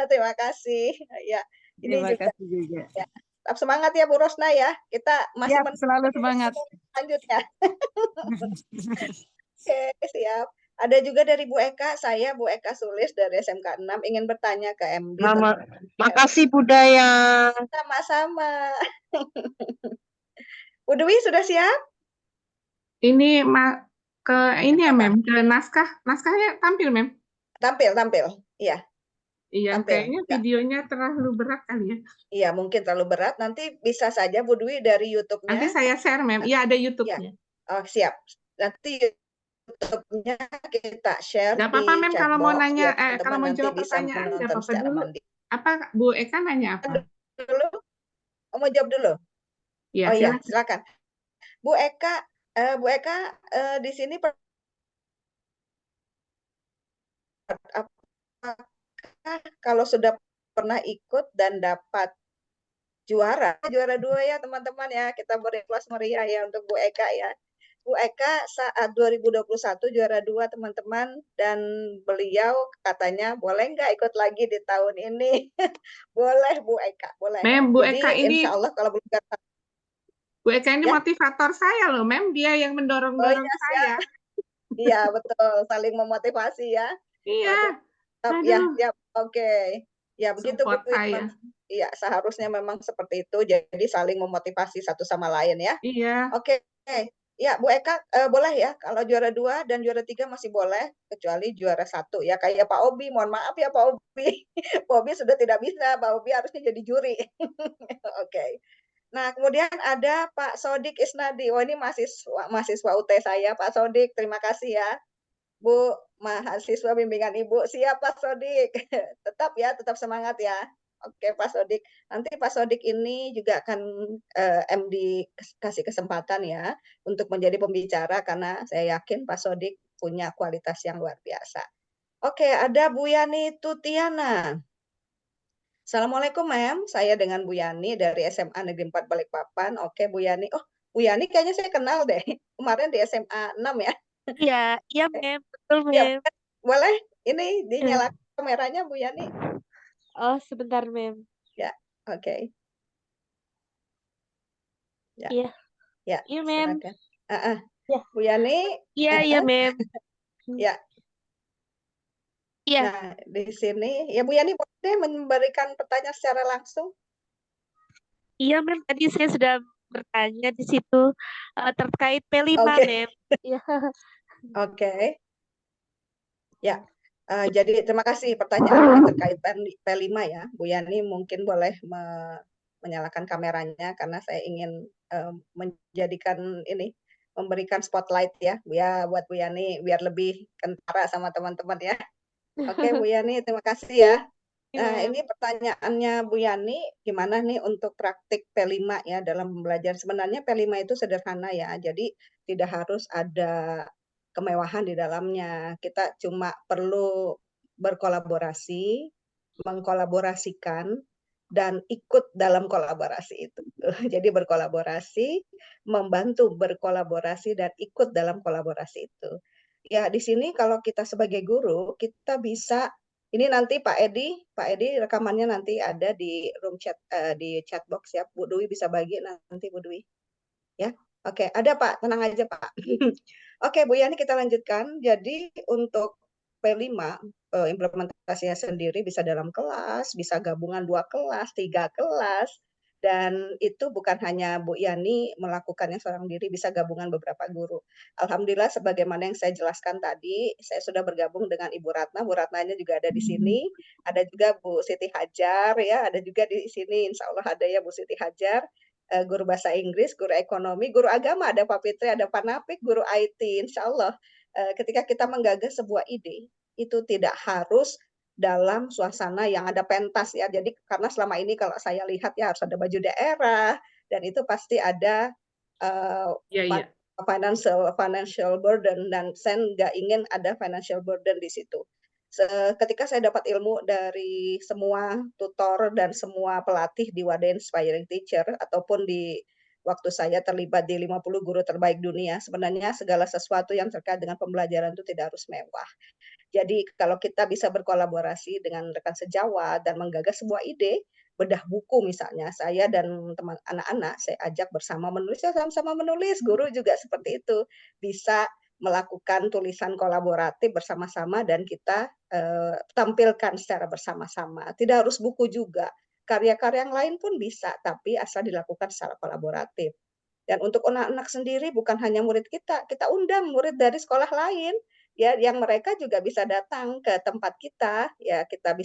Terima kasih ya. Ini terima kasih juga. Ya. Tetap semangat ya Bu Rosna ya. Kita masih selalu semangat. Selanjutnya. Oke, siap. Ada juga dari Bu Eka, saya Bu Eka Sulis dari SMK 6 ingin bertanya ke MD. Makasih Budaya. Sama-sama. Bu Dwi sudah siap? Ini ini ya Mem, ke naskahnya tampil Mem? Tampil, iya. Iya, kayaknya videonya terlalu berat kali ya. Iya, mungkin terlalu berat. Nanti bisa saja Bu Dwi dari YouTube-nya. Nanti saya share, Mem. Iya, ada YouTube-nya. Oh, siap. Nanti YouTube-nya kita share. Gak apa-apa, Mem, kalau mau nanya, kalau mau jawab bisa pertanyaan, gak menonton apa-apa secara dulu. mandiri. Apa Bu Eka nanya apa? Dulu? Oh, mau jawab dulu? Ya, oh iya, silakan. Bu Eka di sini apakah kalau sudah pernah ikut dan dapat juara 2 ya teman-teman ya, kita beri kelas meriah ya untuk Bu Eka ya. Bu Eka saat 2021 juara 2 teman-teman, dan beliau katanya boleh nggak ikut lagi di tahun ini. Boleh Bu Eka, boleh. Mem, Bu Jadi Eka ini insya Allah kalau belum dapat Bu Eka ini ya. motivator saya loh, Mem. Dia yang Oh mendorong-dorong iya saya. siap. Iya betul, saling memotivasi ya. Waduh, Iya. ya, Aduh, ya, oke. Ya begitu Bu. support saya. Iya, seharusnya memang seperti itu. Jadi saling memotivasi satu sama lain ya. Iya. Oke. Ya, Bu Eka, boleh ya kalau juara 2 dan juara 3 masih boleh, kecuali juara 1 ya. Kayak Pak Obi, mohon maaf ya Pak Obi. Pak Obi sudah tidak bisa, Pak Obi harusnya jadi juri. Oke. Nah, kemudian ada Pak Sodik Isnadi. Oh, ini mahasiswa UT saya, Pak Sodik. Terima kasih ya. Bu, mahasiswa bimbingan Ibu. Siap Pak Sodik. Tetap semangat ya. Oke Pak Sodik. Nanti Pak Sodik ini juga akan MD kasih kesempatan ya untuk menjadi pembicara, karena saya yakin Pak Sodik punya kualitas yang luar biasa. Oke, ada Bu Yani Tutiana. Assalamualaikum Mem, saya dengan Bu Yani dari SMA Negeri 4 Balikpapan. Oke Bu Yani. Oh, Bu Yani kayaknya saya kenal deh. Kemarin di SMA 6 ya. Iya, iya Mem, betul Ya, Mem. boleh ini dinyalakan kameranya Bu Yani. Oh, sebentar Mem. Ya, oke. Ya. Iya. Ya, Iya Mem. silakan. Ya. Bu Yani. Iya Mem. Ya. Iya. Nah, di sini ya Bu Yani boleh memberikan pertanyaan secara langsung. Iya Mem, tadi saya sudah bertanya di situ terkait P5 Oke. Mem. Iya. Oke. Ya. Jadi terima kasih pertanyaannya terkait P5 ya. Bu Yani mungkin boleh menyalakan kameranya karena saya ingin menjadikan ini, memberikan spotlight ya buat Bu Yani biar lebih kentara sama teman-teman ya. Oke Bu Yani, terima kasih ya. Nah, ini pertanyaannya Bu Yani, gimana nih untuk praktik P5 ya dalam belajar? Sebenarnya P5 itu sederhana ya, jadi tidak harus ada kemewahan di dalamnya. Kita cuma perlu berkolaborasi, mengkolaborasikan, dan ikut dalam kolaborasi itu. Jadi berkolaborasi, membantu berkolaborasi, dan ikut dalam kolaborasi itu. Ya, di sini kalau kita sebagai guru, kita bisa ini nanti Pak Edi rekamannya nanti ada di room chat, di chat box ya. Bu Dwi bisa bagi nanti Bu Dwi. Ya, oke, ada Pak, tenang aja Pak. Oke, Bu Yani kita lanjutkan. Jadi untuk P5 implementasinya sendiri bisa dalam kelas, bisa gabungan 2 kelas, 3 kelas. Dan itu bukan hanya Bu Yani melakukannya seorang diri, bisa gabungan beberapa guru. Alhamdulillah sebagaimana yang saya jelaskan tadi, saya sudah bergabung dengan Ibu Ratna. Bu Ratnanya juga ada di sini. Ada juga Bu Siti Hajar ya, ada juga di sini. Insya Allah ada ya Bu Siti Hajar. Guru bahasa Inggris, guru ekonomi, guru agama, ada Pak Fitri, ada Pak Napik, guru IT. Insya Allah ketika kita menggagas sebuah ide, itu tidak harus dalam suasana yang ada pentas ya. Jadi karena selama ini kalau saya lihat ya harus ada baju daerah, dan itu pasti ada financial burden, dan saya nggak ingin ada financial burden di situ. Ketika saya dapat ilmu dari semua tutor dan semua pelatih di Wadah Inspiring Teacher, ataupun di waktu saya terlibat di 50 guru terbaik dunia, sebenarnya segala sesuatu yang terkait dengan pembelajaran itu tidak harus mewah. Jadi kalau kita bisa berkolaborasi dengan rekan sejawat dan menggagas sebuah ide, bedah buku misalnya, saya dan teman anak-anak saya ajak bersama menulis, ya sama-sama menulis, guru juga seperti itu, bisa melakukan tulisan kolaboratif bersama-sama dan kita tampilkan secara bersama-sama. Tidak harus buku juga, karya-karya yang lain pun bisa, tapi asal dilakukan secara kolaboratif. Dan untuk anak-anak sendiri bukan hanya murid kita undang murid dari sekolah lain ya, yang mereka juga bisa datang ke tempat kita ya. Kita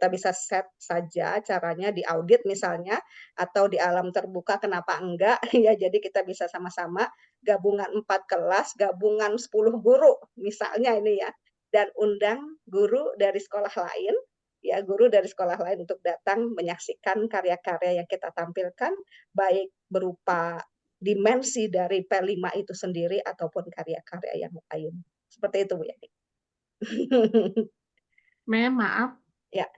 bisa set saja caranya di audit misalnya, atau di alam terbuka, kenapa enggak ya. Jadi kita bisa sama-sama gabungan 4 kelas, gabungan 10 guru misalnya ini ya, dan undang guru dari sekolah lain ya, guru dari sekolah lain untuk datang menyaksikan karya-karya yang kita tampilkan, baik berupa dimensi dari P5 itu sendiri ataupun karya-karya yang lain. Seperti itu Bu Yani. Mem, maaf. Ya.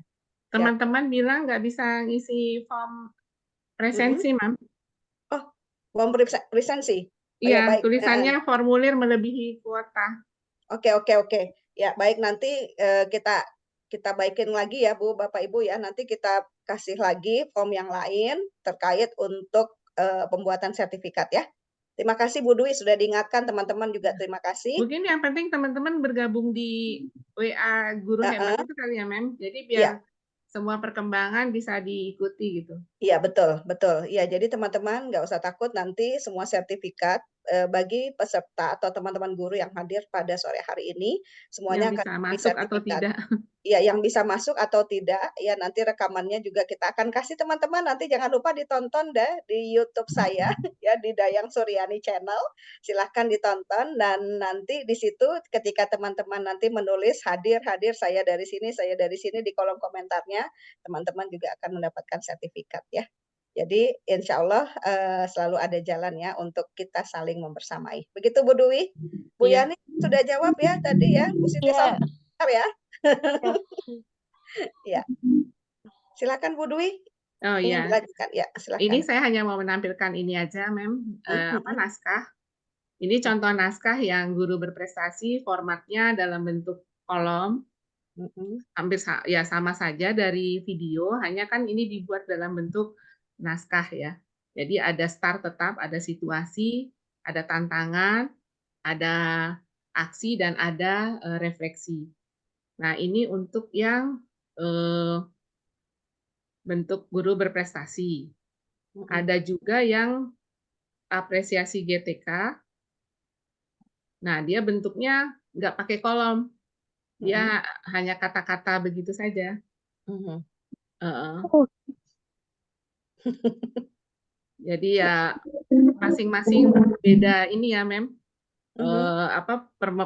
Teman-teman bilang nggak bisa ngisi form presensi, Mam. Oh, form presensi. ya, Iya, baik. tulisannya formulir melebihi kuota. Oke. Ya, baik, nanti kita baikin lagi ya Bu, Bapak Ibu ya. Nanti kita kasih lagi form yang lain terkait untuk pembuatan sertifikat ya. Terima kasih Bu Dwi sudah diingatkan, teman-teman juga terima kasih. Mungkin yang penting teman-teman bergabung di WA Guru Hebat itu kali ya, Mem. Jadi biar semua perkembangan bisa diikuti gitu. Iya, betul. Ya, jadi teman-teman nggak usah takut, nanti semua sertifikat bagi peserta atau teman-teman guru yang hadir pada sore hari ini semuanya Yang akan bisa diberi masuk atau sertifikat. tidak. Ya, yang bisa masuk atau tidak, ya nanti rekamannya juga kita akan kasih teman-teman, nanti jangan lupa ditonton deh di YouTube saya, ya di Dayang Suryani Channel, silahkan ditonton, dan nanti di situ ketika teman-teman nanti menulis hadir saya dari sini di kolom komentarnya, teman-teman juga akan mendapatkan sertifikat ya. Jadi insya Allah selalu ada jalan ya untuk kita saling membersamai. Begitu Bu Dwi, Bu Yani sudah jawab ya tadi ya, Bu Siti sabar ya. Ya, silakan Bu Dwi. Oh Ingin iya. dilanjutkan ya, silakan. Ini saya hanya mau menampilkan ini aja, Mem. Naskah. Ini contoh naskah yang guru berprestasi, formatnya dalam bentuk kolom. Hampir ya sama saja dari video, hanya kan ini dibuat dalam bentuk naskah ya. Jadi ada start tetap, ada situasi, ada tantangan, ada aksi, dan ada refleksi. Nah, ini untuk yang bentuk guru berprestasi. Ada juga yang apresiasi GTK. Nah, dia bentuknya nggak pakai kolom. Dia hanya kata-kata begitu saja. Jadi ya masing-masing beda ini ya, Mem.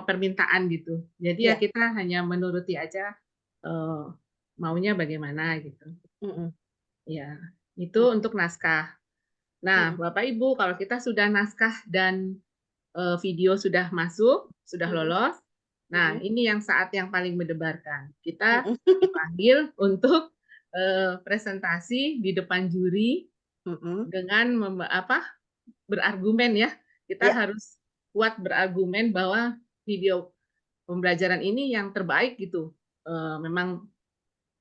Permintaan gitu. Jadi ya kita hanya menuruti aja maunya bagaimana gitu. Ya, itu untuk naskah. Nah, Bapak Ibu, kalau kita sudah naskah dan video sudah masuk, sudah lolos, nah ini yang saat yang paling mendebarkan. Kita dipanggil untuk presentasi di depan juri dengan berargumen ya. Kita harus kuat berargumen bahwa video pembelajaran ini yang terbaik gitu. Memang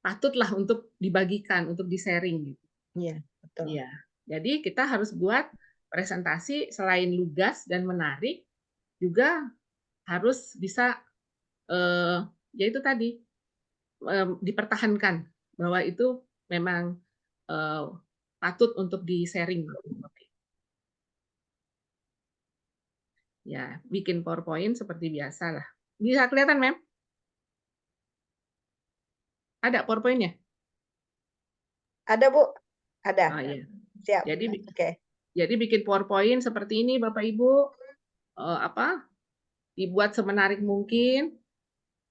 patutlah untuk dibagikan, untuk di-sharing gitu. Iya, betul. Iya. Jadi kita harus buat presentasi selain lugas dan menarik, juga harus bisa ya itu tadi dipertahankan bahwa itu memang patut untuk di-sharing. Ya, bikin PowerPoint seperti biasa lah. Bisa kelihatan, Mem? Ada PowerPoint-nya? Ada, Bu. Ada. Oh, iya. Siap. Jadi bikin PowerPoint seperti ini, Bapak Ibu. Dibuat semenarik mungkin.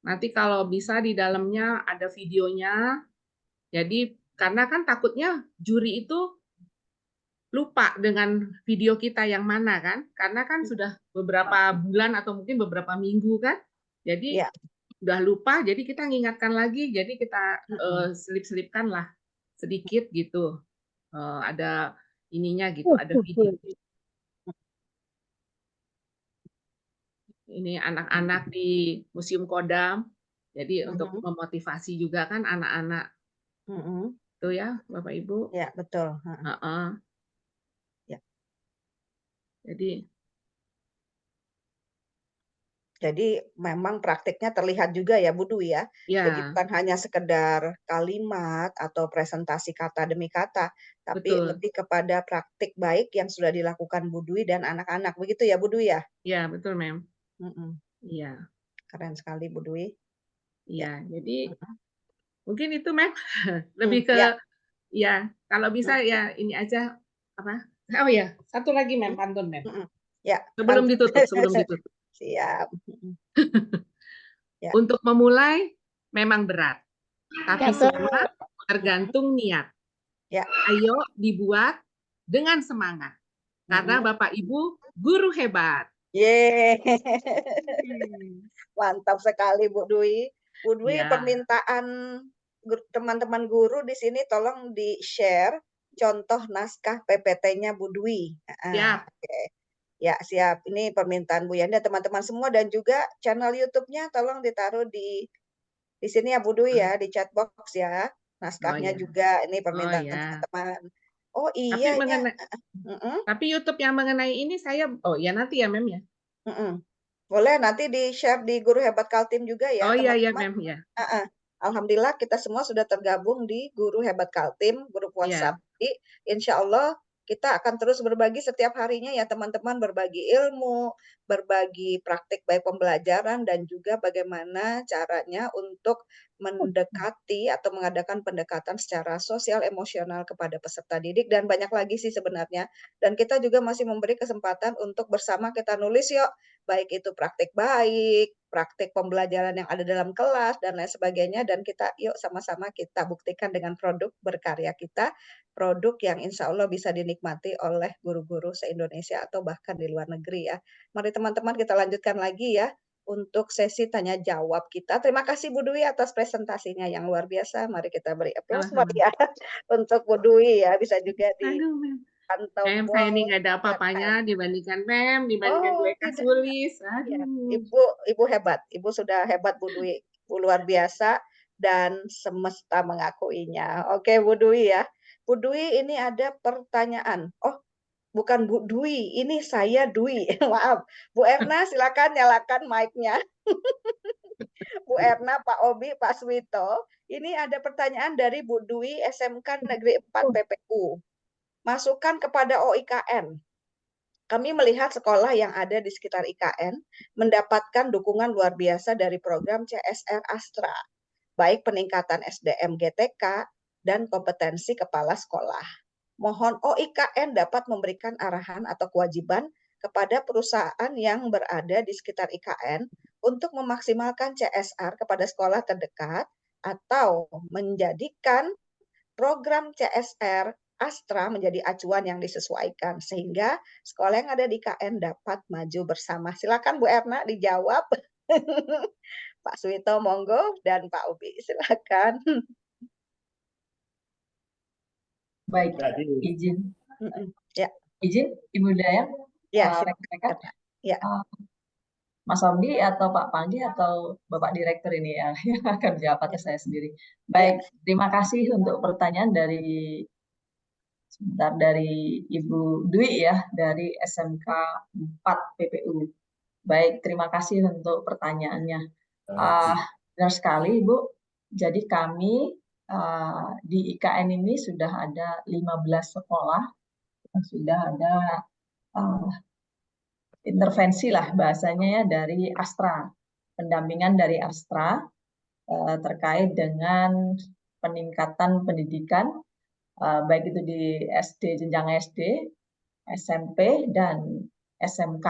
Nanti kalau bisa di dalamnya ada videonya. Jadi karena kan takutnya juri itu lupa dengan video kita yang mana kan, karena kan sudah beberapa bulan atau mungkin beberapa minggu kan, jadi udah lupa, jadi kita mengingatkan lagi, jadi kita selip-selipkan lah sedikit gitu, ada ininya gitu, ada video. Ini anak-anak di Museum Kodam, jadi untuk memotivasi juga kan anak-anak itu ya, Bapak Ibu. Ya, betul. Jadi memang praktiknya terlihat juga ya Bu Dwi ya. Jadi bukan hanya sekedar kalimat atau presentasi kata demi kata, tapi lebih kepada praktik baik yang sudah dilakukan Bu Dwi dan anak-anak. Begitu ya Bu Dwi ya? Iya, betul, Mem. Iya. Keren sekali Bu Dwi. Iya, jadi mungkin itu, Mem. Lebih ke ya, kalau bisa ya ini aja apa? Oh ya, satu lagi, Mem, pantun, Mem. Ya, sebelum ditutup. Siap. Untuk memulai memang berat, tapi semua tergantung niat. Ayo dibuat dengan semangat, karena Bapak Ibu guru hebat. Mantap sekali Bu Dwi. Bu Dwi, permintaan teman-teman guru di sini tolong di-share contoh naskah PPT-nya Bu Dwi. Ya, siap. Ini permintaan Bu Yanda, teman-teman semua, dan juga channel YouTube-nya tolong ditaruh di sini ya Bu Dwi ya, di chat box ya. Oh Naskahnya ya, juga, ini oh permintaan ya. teman-teman. Oh Tapi iya, ini mengenai, tapi YouTube yang mengenai ini saya, oh ya nanti ya Mem ya. boleh nanti di-share di Guru Hebat Kaltim juga ya, Oh iya ya teman-teman. Mem ya. Alhamdulillah kita semua sudah tergabung di Guru Hebat Kaltim, grup WhatsApp. Jadi, insya Allah kita akan terus berbagi setiap harinya ya teman-teman, berbagi ilmu, berbagi praktik baik pembelajaran, dan juga bagaimana caranya untuk mendekati atau mengadakan pendekatan secara sosial emosional kepada peserta didik, dan banyak lagi sih sebenarnya. Dan kita juga masih memberi kesempatan untuk bersama kita nulis yuk, baik itu praktik baik, praktik pembelajaran yang ada dalam kelas, dan lain sebagainya, dan kita yuk sama-sama kita buktikan dengan produk berkarya kita, produk yang insya Allah bisa dinikmati oleh guru-guru se-Indonesia atau bahkan di luar negeri ya. Mari teman-teman kita lanjutkan lagi ya untuk sesi tanya jawab kita. Terima kasih Bu Dwi atas presentasinya yang luar biasa. Mari kita beri aplaus ya untuk Bu Dwi ya, bisa juga dipantau. Saya ini nggak ada apa-apanya dibandingkan Mem, dibandingkan Bu Eka Sulis. Ya, Ibu hebat, Ibu sudah hebat Bu Dwi, Ibu luar biasa dan semesta mengakuinya. Oke Bu Dwi ya, Bu Dwi ini ada pertanyaan. Oh, bukan Bu Dwi, ini saya Dwi. Maaf, Bu Erna silakan nyalakan mic-nya. Bu Erna, Pak Obi, Pak Swito. Ini ada pertanyaan dari Bu Dwi SMK Negeri 4 PPU. Masukan kepada OIKN. Kami melihat sekolah yang ada di sekitar IKN mendapatkan dukungan luar biasa dari program CSR Astra, baik peningkatan SDM GTK dan kompetensi kepala sekolah. Mohon OIKN dapat memberikan arahan atau kewajiban kepada perusahaan yang berada di sekitar IKN untuk memaksimalkan CSR kepada sekolah terdekat atau menjadikan program CSR Astra menjadi acuan yang disesuaikan sehingga sekolah yang ada di IKN dapat maju bersama. Silakan Bu Erna dijawab. Pak Swito monggo dan Pak Ubi silakan. Baik, izin. Ya. Izin Ibu Dayang. Ya, rekan-rekan. Ya. Mas Obi atau Pak Panggi atau Bapak Direktur ini ya yang akan jawab atas saya sendiri. Baik, terima kasih untuk pertanyaan dari Ibu Dwi ya, dari SMK 4 PPU. Baik, terima kasih untuk pertanyaannya. Benar sekali Ibu, jadi kami di IKN ini sudah ada 15 sekolah yang sudah ada intervensi lah bahasanya ya dari Astra, pendampingan dari Astra terkait dengan peningkatan pendidikan baik itu di SD, jenjang SD, SMP, dan SMK.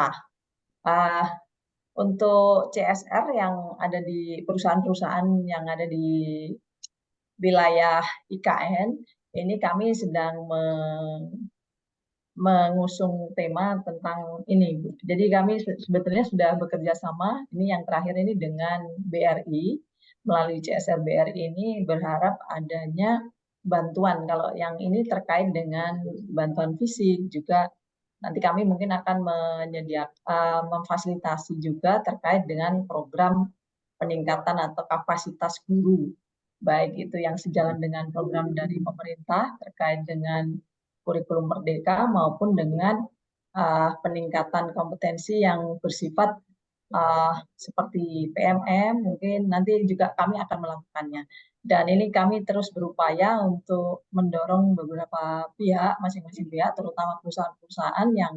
Untuk CSR yang ada di perusahaan-perusahaan yang ada di wilayah IKN, ini kami sedang mengusung tema tentang ini. Jadi kami sebetulnya sudah bekerja sama, ini yang terakhir ini dengan BRI, melalui CSR BRI ini berharap adanya bantuan. Kalau yang ini terkait dengan bantuan fisik juga, nanti kami mungkin akan menyediakan, memfasilitasi juga terkait dengan program peningkatan atau kapasitas guru, baik itu yang sejalan dengan program dari pemerintah terkait dengan kurikulum merdeka maupun dengan peningkatan kompetensi yang bersifat seperti PMM, mungkin nanti juga kami akan melakukannya. Dan ini kami terus berupaya untuk mendorong beberapa pihak, masing-masing pihak, terutama perusahaan-perusahaan yang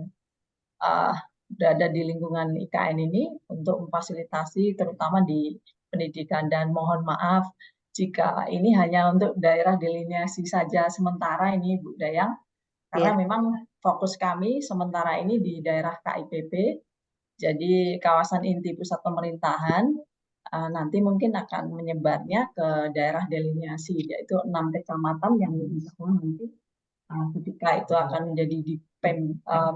berada di lingkungan IKN ini untuk memfasilitasi terutama di pendidikan. Dan mohon maaf jika ini hanya untuk daerah delineasi saja sementara ini Bu Dayang, karena memang fokus kami sementara ini di daerah KIPP, jadi kawasan inti pusat pemerintahan, nanti mungkin akan menyebarnya ke daerah delineasi, yaitu 6 kecamatan yang nanti ketika itu akan menjadi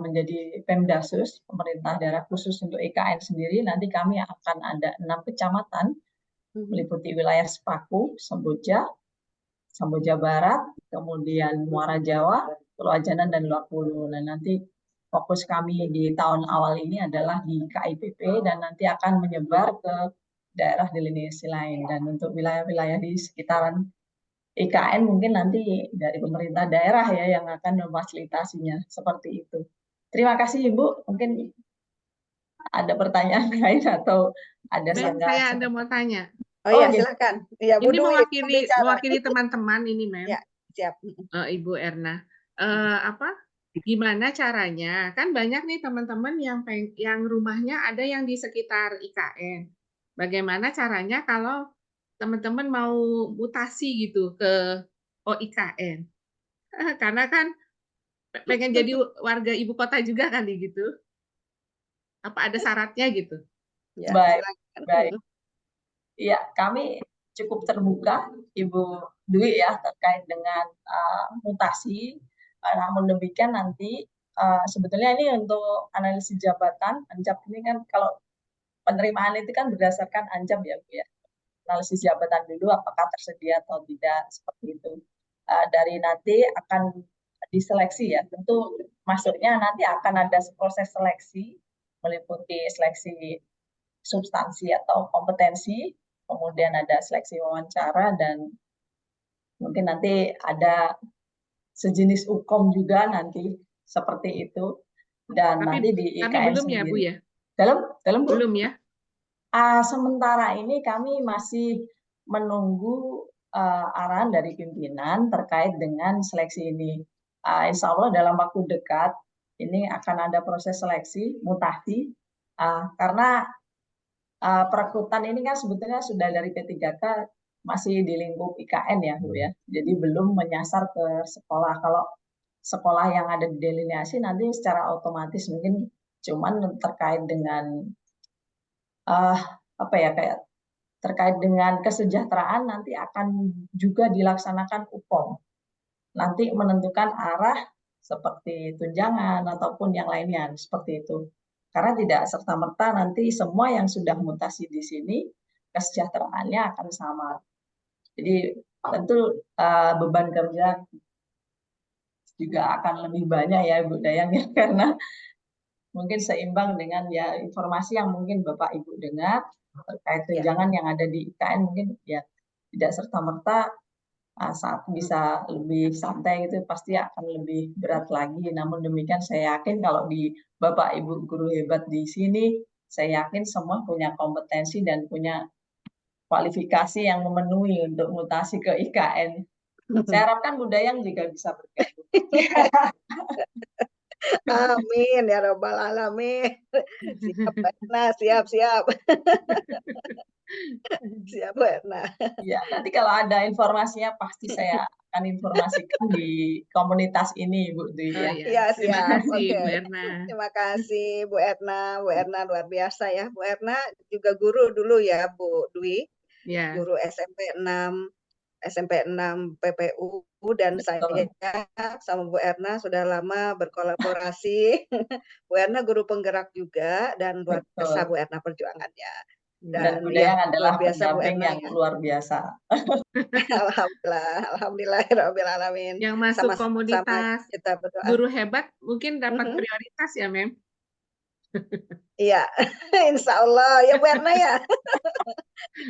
menjadi Pemdasus, pemerintah daerah khusus untuk IKN sendiri, nanti kami akan ada 6 kecamatan meliputi wilayah Sepaku, Semboja Barat, kemudian Muara Jawa, Pulau Ajanan, dan Luak Hulu. Nah, nanti fokus kami di tahun awal ini adalah di KIPP dan nanti akan menyebar ke daerah delineasi lain. Dan untuk wilayah-wilayah di sekitaran IKN mungkin nanti dari pemerintah daerah ya yang akan memfasilitasinya seperti itu. Terima kasih Ibu. Mungkin ada pertanyaan lain atau ada Saya ada mau tanya. Oh iya, silakan. Ya, Bu Ini Dwi, mewakili teman-teman ini, Mem. Ya, siap. Ibu Erna. Gimana caranya? Kan banyak nih teman-teman yang rumahnya ada yang di sekitar IKN. Bagaimana caranya kalau teman-teman mau mutasi gitu ke OIKN? Karena kan pengen jadi warga ibu kota juga kali gitu. Apa ada syaratnya gitu? Ya, baik, silakan. baik. Ya, kami cukup terbuka, Ibu Dwi ya, terkait dengan mutasi. Namun demikian nanti sebetulnya ini untuk analisis jabatan, ANJAP ini kan kalau penerimaan itu kan berdasarkan ANJAP ya, Bu ya. Analisis jabatan dulu apakah tersedia atau tidak, seperti itu. Dari nanti akan diseleksi ya, tentu masuknya nanti akan ada proses seleksi, meliputi seleksi substansi atau kompetensi, kemudian ada seleksi wawancara, dan mungkin nanti ada sejenis UKOM juga nanti seperti itu. Dan nanti di IKN belum sendiri. Ya, Bu ya? Dalam Bu? Belum ya? Sementara ini kami masih menunggu arahan dari pimpinan terkait dengan seleksi ini. Insya Allah dalam waktu dekat ini akan ada proses seleksi mutasi karena perekrutan ini kan sebetulnya sudah dari P3K masih di lingkup IKN ya Bu ya. Jadi belum menyasar ke sekolah. Kalau sekolah yang ada di delineasi nanti secara otomatis mungkin cuman terkait dengan kayak terkait dengan kesejahteraan nanti akan juga dilaksanakan UPOM. Nanti menentukan arah seperti tunjangan ataupun yang lainnya seperti itu. Karena tidak serta-merta nanti semua yang sudah mutasi di sini kesejahteraannya akan sama. Jadi tentu beban kerja juga akan lebih banyak ya Bu Dayang ya, karena mungkin seimbang dengan ya informasi yang mungkin Bapak Ibu dengar terkait tunjangan yang ada di IKN mungkin ya tidak serta-merta saat bisa lebih santai itu pasti akan lebih berat lagi. Namun demikian saya yakin kalau di Bapak Ibu guru hebat di sini, saya yakin semua punya kompetensi dan punya kualifikasi yang memenuhi untuk mutasi ke IKN. Saya harapkan Bu Dayang juga bisa bergabung. Amin ya Rabbal Alamin. Siap, Erna, siap. Siap, Erna. Ya, nanti kalau ada informasinya pasti saya akan informasikan di komunitas ini, Bu Dwi. Iya, siap. Terima kasih, Oke. Bu Erna. Terima kasih, Bu Erna. Bu Erna luar biasa ya. Bu Erna juga guru dulu ya, Bu Dwi. Ya. Guru SMP 6 PPU, dan saya sama Bu Erna sudah lama berkolaborasi. Bu Erna guru penggerak juga dan luar biasa Bu Erna perjuangannya. Dan Bu Dayang adalah pendamping yang luar biasa. Alhamdulillah, alamin. Yang masuk komunitas kita berdoa. Guru hebat mungkin dapat prioritas ya, Mem? Iya, insya Allah ya Bu Erna ya.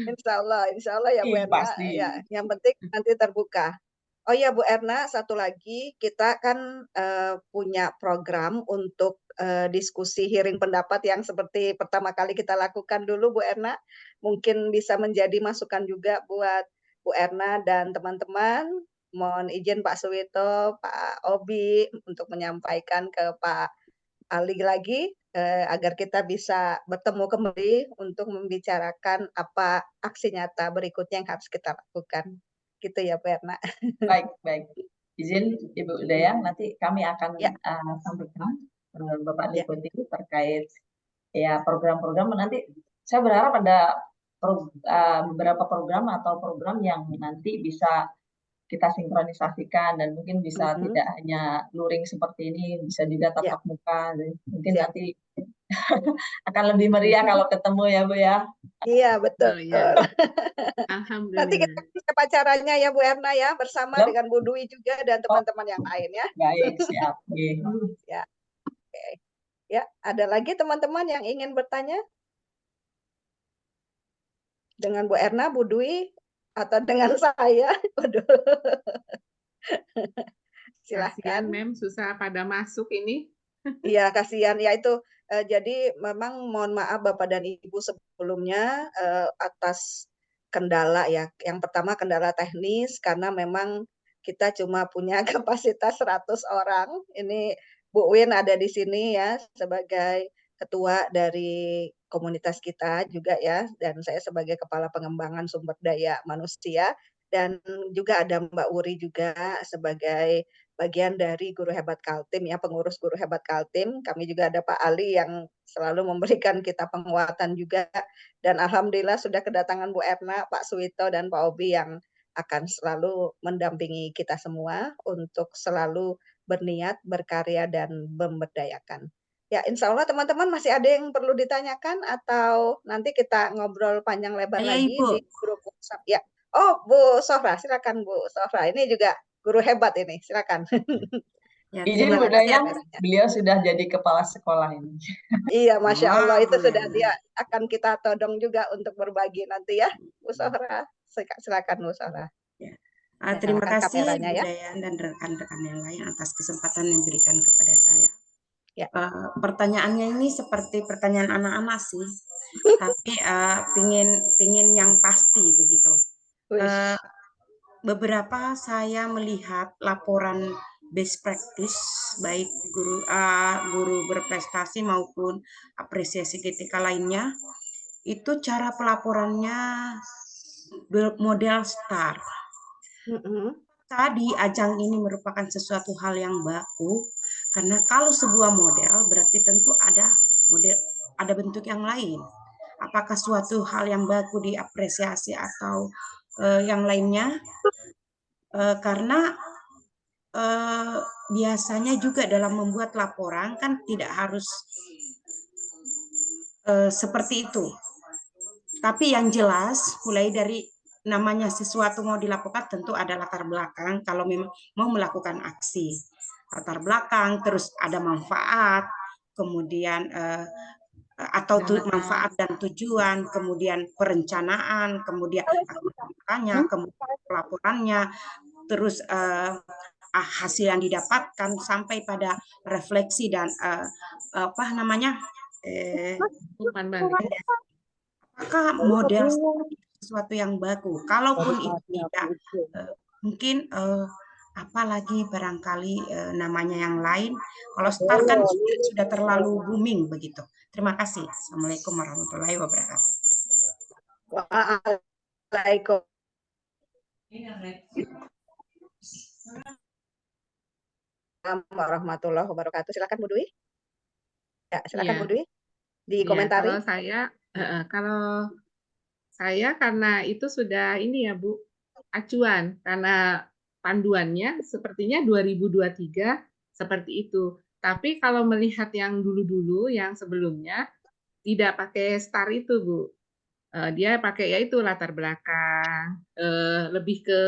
Insya Allah ya Bu Erna. Ya, yang penting nanti terbuka. Oh ya Bu Erna, satu lagi kita kan punya program untuk diskusi hearing pendapat yang seperti pertama kali kita lakukan dulu Bu Erna. Mungkin bisa menjadi masukan juga buat Bu Erna dan teman-teman. Mohon izin Pak Suwito, Pak Obi untuk menyampaikan ke Pak Ali lagi agar kita bisa bertemu kembali untuk membicarakan apa aksi nyata berikutnya yang harus kita lakukan. Gitu ya, Bu Erna. Baik. Izin Ibu Dayang, nanti kami akan sampaikan Bapak Liputi terkait ya program-program. Nanti saya berharap ada beberapa program atau program yang nanti bisa kita sinkronisasikan dan mungkin bisa tidak hanya luring seperti ini, bisa juga tatap muka. Mungkin nanti akan lebih meriah kalau ketemu ya Bu ya. Iya betul. Alhamdulillah. Nanti kita bisa pacarannya ya Bu Erna ya, bersama dengan Bu Dwi juga dan teman-teman yang lain ya. Baik, siap. Ya. Oke. Ya, ada lagi teman-teman yang ingin bertanya? Dengan Bu Erna, Bu Dwi, atau dengan saya? Waduh. Kasihan, Silahkan. Mem, susah pada masuk ini. Iya, kasihan. Ya itu, jadi memang mohon maaf Bapak dan Ibu sebelumnya atas kendala ya. Yang pertama kendala teknis karena memang kita cuma punya kapasitas 100 orang. Ini Bu Win ada di sini ya sebagai ketua dari komunitas kita juga ya, dan saya sebagai kepala pengembangan sumber daya manusia, dan juga ada Mbak Wuri juga sebagai bagian dari Guru Hebat Kaltim ya, pengurus Guru Hebat Kaltim. Kami juga ada Pak Ali yang selalu memberikan kita penguatan juga. Dan alhamdulillah sudah kedatangan Bu Erna, Pak Suwito, dan Pak Obi yang akan selalu mendampingi kita semua untuk selalu berniat, berkarya, dan memberdayakan. Ya, insya Allah teman-teman masih ada yang perlu ditanyakan atau nanti kita ngobrol panjang lebar lagi Ibu. di grup WhatsApp. Ya. Oh, Bu Sofra, silakan Bu Sofra. Ini juga guru hebat ini, silakan. Ya, Izin Bu Dayang, beliau sudah jadi kepala sekolah ini. Iya, Masya Allah, itu boleh, sudah dia akan kita todong juga untuk berbagi nanti ya, Bu Sofra. Silakan Bu Sofra. Ya. Ya, Terima nyalakan kasih kameranya Bu ya. Dayan dan rekan-rekan yang lain atas kesempatan yang diberikan kepada saya. Ya. Pertanyaannya ini seperti pertanyaan anak-anak sih, tapi pingin yang pasti begitu. Beberapa saya melihat laporan best practice baik guru berprestasi maupun apresiasi GTK lainnya, itu cara pelaporannya model STAR. Di ajang ini merupakan sesuatu hal yang baku, karena kalau sebuah model berarti tentu ada bentuk yang lain. Apakah suatu hal yang baku diapresiasi atau yang lainnya? Karena biasanya juga dalam membuat laporan kan tidak harus seperti itu. Tapi yang jelas mulai dari namanya sesuatu mau dilakukan tentu ada latar belakang kalau memang mau melakukan aksi. Latar belakang, terus ada manfaat, kemudian atau manfaat dan tujuan, kemudian perencanaan, kemudian kemudian pelaporannya, terus hasil yang didapatkan sampai pada refleksi dan apakah model sesuatu yang baku. Kalaupun itu tidak, mungkin apalagi barangkali namanya yang lain. Kalau STAR kan sudah terlalu booming begitu. Terima kasih. Assalamualaikum warahmatullahi wabarakatuh. Waalaikumsalam warahmatullahi wabarakatuh. Silakan Bu Dwi. Ya, silakan Bu Dwi. Dikomentari. Kalau saya karena itu sudah ini ya Bu, acuan karena panduannya sepertinya 2023 seperti itu. Tapi kalau melihat yang dulu-dulu yang sebelumnya tidak pakai STAR itu Bu. Dia pakai yaitu latar belakang, lebih ke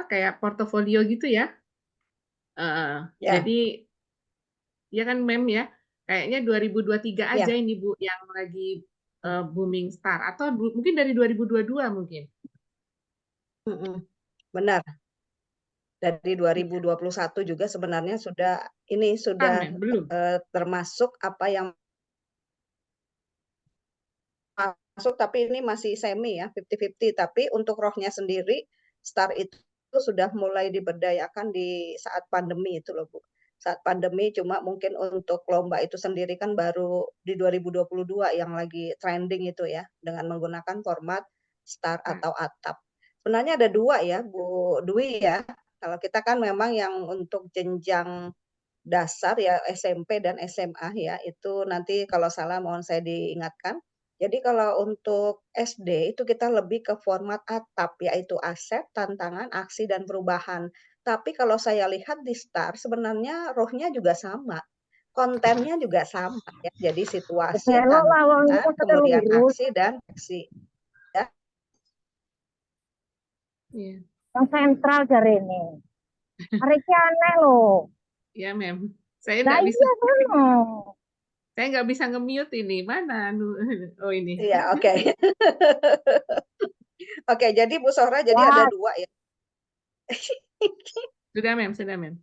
kayak portofolio gitu ya. Jadi ya kan Mem ya, kayaknya 2023 aja ini Bu yang lagi booming STAR, atau mungkin dari 2022 mungkin. Benar. Dari 2021 juga sebenarnya sudah termasuk apa yang masuk, tapi ini masih semi ya, 50-50. Tapi untuk rohnya sendiri, STAR itu sudah mulai diberdayakan di saat pandemi itu loh Bu. Saat pandemi cuma mungkin untuk lomba itu sendiri kan baru di 2022 yang lagi trending itu ya, dengan menggunakan format STAR atau ATAP. Sebenarnya ada dua ya Bu Dwi ya. Kalau kita kan memang yang untuk jenjang dasar ya SMP dan SMA ya, itu nanti kalau salah mohon saya diingatkan. Jadi kalau untuk SD itu kita lebih ke format ATAP, yaitu aset, tantangan, aksi, dan perubahan. Tapi kalau saya lihat di STAR sebenarnya rohnya juga sama. Kontennya juga sama ya. Jadi situasi, tantangan, kemudian aksi dan aksi. Ya. Yang sentral dari ini. Hari ini aneh loh. Ya Mem, Saya Nah, nggak bisa. iya belum. Saya nggak bisa nge-mute ini. Mana? Oh, ini. Iya, oke. Oke, jadi Bu Sohra jadi Ya, ada 2 ya. Sudah, Mem. Sudah, Mem.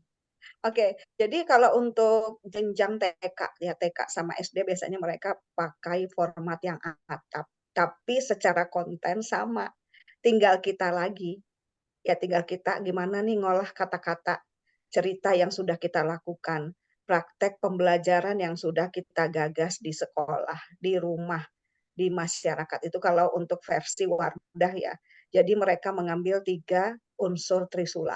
Oke, jadi kalau untuk jenjang TK, ya TK sama SD biasanya mereka pakai format yang atap, tapi secara konten sama. Tinggal kita lagi, ya tinggal kita gimana nih ngolah kata-kata cerita yang sudah kita lakukan, praktek pembelajaran yang sudah kita gagas di sekolah, di rumah, di masyarakat. Itu kalau untuk versi Wardah ya. Jadi mereka mengambil 3 unsur Trisula.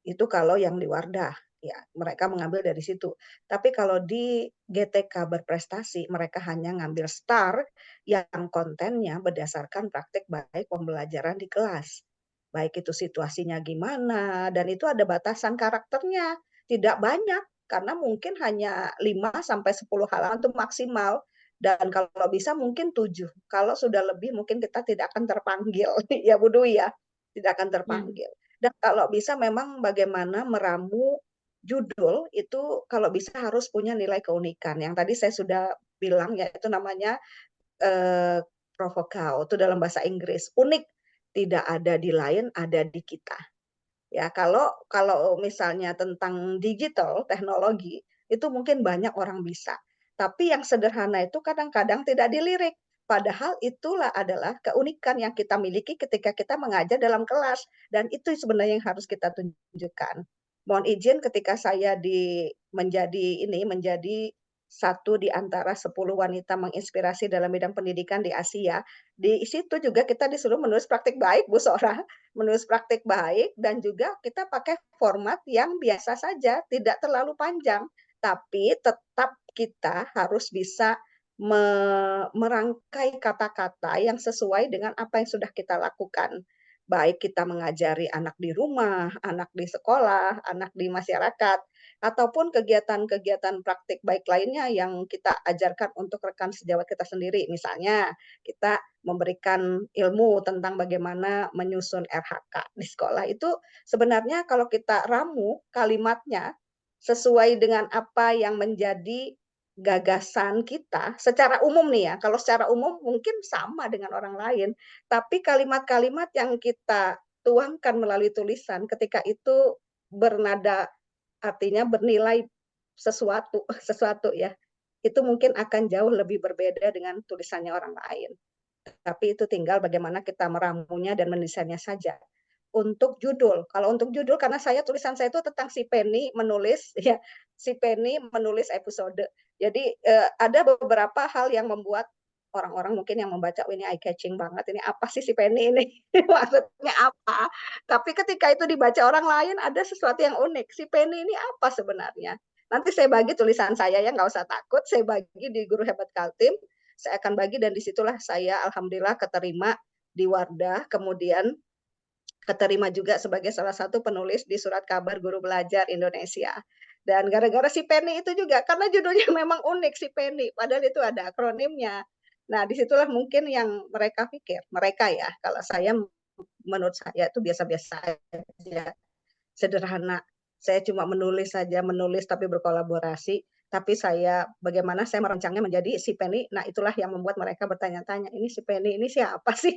Itu kalau yang di Wardah. Ya, mereka mengambil dari situ. Tapi kalau di GTK berprestasi, mereka hanya ngambil STAR yang kontennya berdasarkan praktek baik pembelajaran di kelas. Baik itu situasinya gimana, dan itu ada batasan karakternya. Tidak banyak, karena mungkin hanya 5-10 halaman itu maksimal. Dan kalau bisa mungkin 7. Kalau sudah lebih mungkin kita tidak akan terpanggil. Ya Bu Dwi ya, tidak akan terpanggil. Dan kalau bisa memang bagaimana meramu judul itu kalau bisa harus punya nilai keunikan. Yang tadi saya sudah bilang yaitu namanya provokal, itu dalam bahasa Inggris. Unik, tidak ada di lain, ada di kita. Ya, kalau misalnya tentang digital teknologi itu mungkin banyak orang bisa. Tapi yang sederhana itu kadang-kadang tidak dilirik. Padahal itulah adalah keunikan yang kita miliki ketika kita mengajar dalam kelas, dan itu sebenarnya yang harus kita tunjukkan. Mohon izin ketika saya menjadi satu di antara 10 wanita menginspirasi dalam bidang pendidikan di Asia. Di situ juga kita disuruh menulis praktik baik, Bu Sora. Menulis praktik baik, dan juga kita pakai format yang biasa saja, tidak terlalu panjang. Tapi tetap kita harus bisa merangkai kata-kata yang sesuai dengan apa yang sudah kita lakukan. Baik kita mengajari anak di rumah, anak di sekolah, anak di masyarakat, ataupun kegiatan-kegiatan praktik baik lainnya yang kita ajarkan untuk rekan sejawat kita sendiri. Misalnya, kita memberikan ilmu tentang bagaimana menyusun RHK di sekolah. Itu sebenarnya kalau kita ramu kalimatnya sesuai dengan apa yang menjadi gagasan kita secara umum nih ya. Kalau secara umum mungkin sama dengan orang lain, tapi kalimat-kalimat yang kita tuangkan melalui tulisan ketika itu bernada, artinya bernilai sesuatu ya. Itu mungkin akan jauh lebih berbeda dengan tulisannya orang lain. Tapi itu tinggal bagaimana kita meramunya dan mendesainnya saja. Untuk judul, kalau untuk judul karena tulisan saya itu tentang si Penny menulis ya, si Penny menulis episode. Jadi ada beberapa hal yang membuat orang-orang mungkin yang membaca, ini eye catching banget, ini apa sih si Penny ini? Maksudnya apa? Tapi ketika itu dibaca orang lain ada sesuatu yang unik. Si Penny ini apa sebenarnya? Nanti saya bagi tulisan saya ya, nggak usah takut, saya bagi di Guru Hebat Kaltim. Saya akan bagi, dan disitulah saya alhamdulillah keterima di Wardah, kemudian keterima juga sebagai salah satu penulis di Surat Kabar Guru Belajar Indonesia. Dan gara-gara si Penny itu juga, karena judulnya memang unik si Penny, padahal itu ada akronimnya. Nah, disitulah mungkin yang mereka pikir, mereka ya, kalau saya menurut saya itu biasa-biasa aja, sederhana. Saya cuma menulis saja, menulis tapi berkolaborasi. Tapi bagaimana saya merancangnya menjadi si Penny, nah itulah yang membuat mereka bertanya-tanya, ini si Penny ini siapa sih?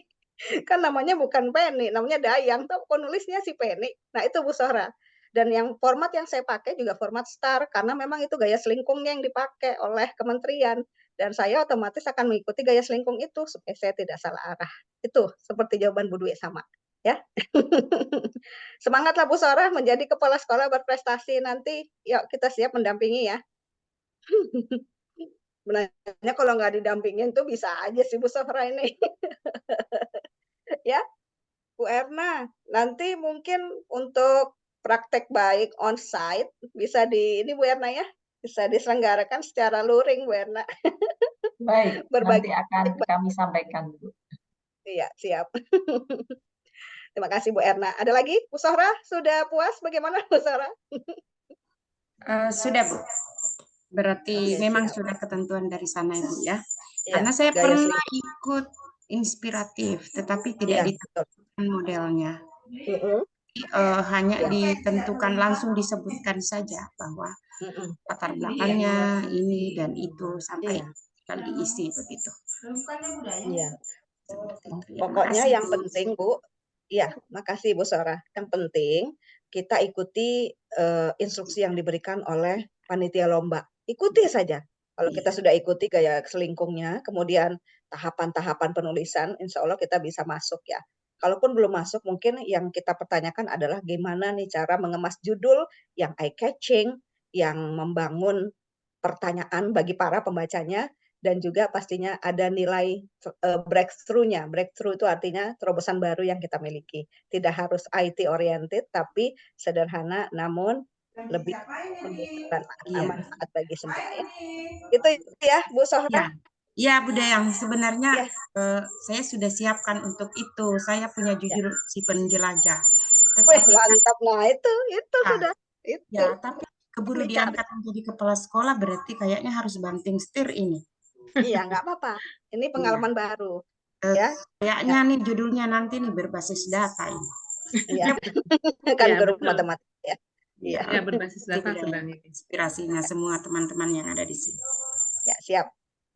Kan namanya bukan Penny, namanya Dayang, tuh penulisnya si Penny. Nah itu Bu Sora. Dan yang format yang saya pakai juga format STAR, karena memang itu gaya selingkungnya yang dipakai oleh kementerian. Dan saya otomatis akan mengikuti gaya selingkung itu, supaya saya tidak salah arah. Itu seperti jawaban Bu Dwi sama. Ya. Semangatlah Bu Sora menjadi kepala sekolah berprestasi nanti. Yuk kita siap mendampingi ya. Sebenarnya kalau nggak didampingin tuh bisa aja sih Bu Sora ini. Ya, Bu Erna, nanti mungkin untuk praktek baik onsite bisa ini Bu Erna ya, bisa diselenggarakan secara luring Bu Erna. Baik, Berbagi nanti akan kami sampaikan Bu. Iya, siap. Terima kasih Bu Erna. Ada lagi Bu Sohra, sudah puas bagaimana Bu Sohra? Sudah Bu. Berarti memang sudah ketentuan dari sana Ibu ya. Karena saya pernah ikut inspiratif, tetapi tidak ditentukan modelnya. hanya Ya. ditentukan langsung disebutkan saja bahwa latar belakangnya ini dan itu sampai diisi begitu. Iya. Seperti itu. Ya, Pokoknya makasih, yang Bu. penting Bu, ya makasih Bu Sora. Yang penting kita ikuti instruksi yang diberikan oleh panitia lomba. Ikuti saja. Kalau kita sudah ikuti gaya selingkungnya, kemudian tahapan-tahapan penulisan, insya Allah kita bisa masuk ya. Kalaupun belum masuk, mungkin yang kita pertanyakan adalah gimana nih cara mengemas judul yang eye-catching, yang membangun pertanyaan bagi para pembacanya, dan juga pastinya ada nilai breakthrough-nya. Breakthrough itu artinya terobosan baru yang kita miliki. Tidak harus IT oriented, tapi sederhana namun lebih memberikan manfaat bagi semua ya. Itu ya Bu Sohra. Ya, Bu Dayang, sebenarnya Ya. saya sudah siapkan untuk itu. Saya punya judul si penjelajah. Wih, mantap. Nah, itu sudah. Itu. Ya, tapi keburu diangkat menjadi kepala sekolah berarti kayaknya harus banting setir ini. Iya, nggak apa-apa. Ini pengalaman baru. Ya. Kayaknya nih judulnya nanti nih berbasis data ini. Iya. Kan guru matematika ya. Iya. Ya, berbasis data sedang ini. Inspirasinya semua teman-teman yang ada di sini. Ya, siap.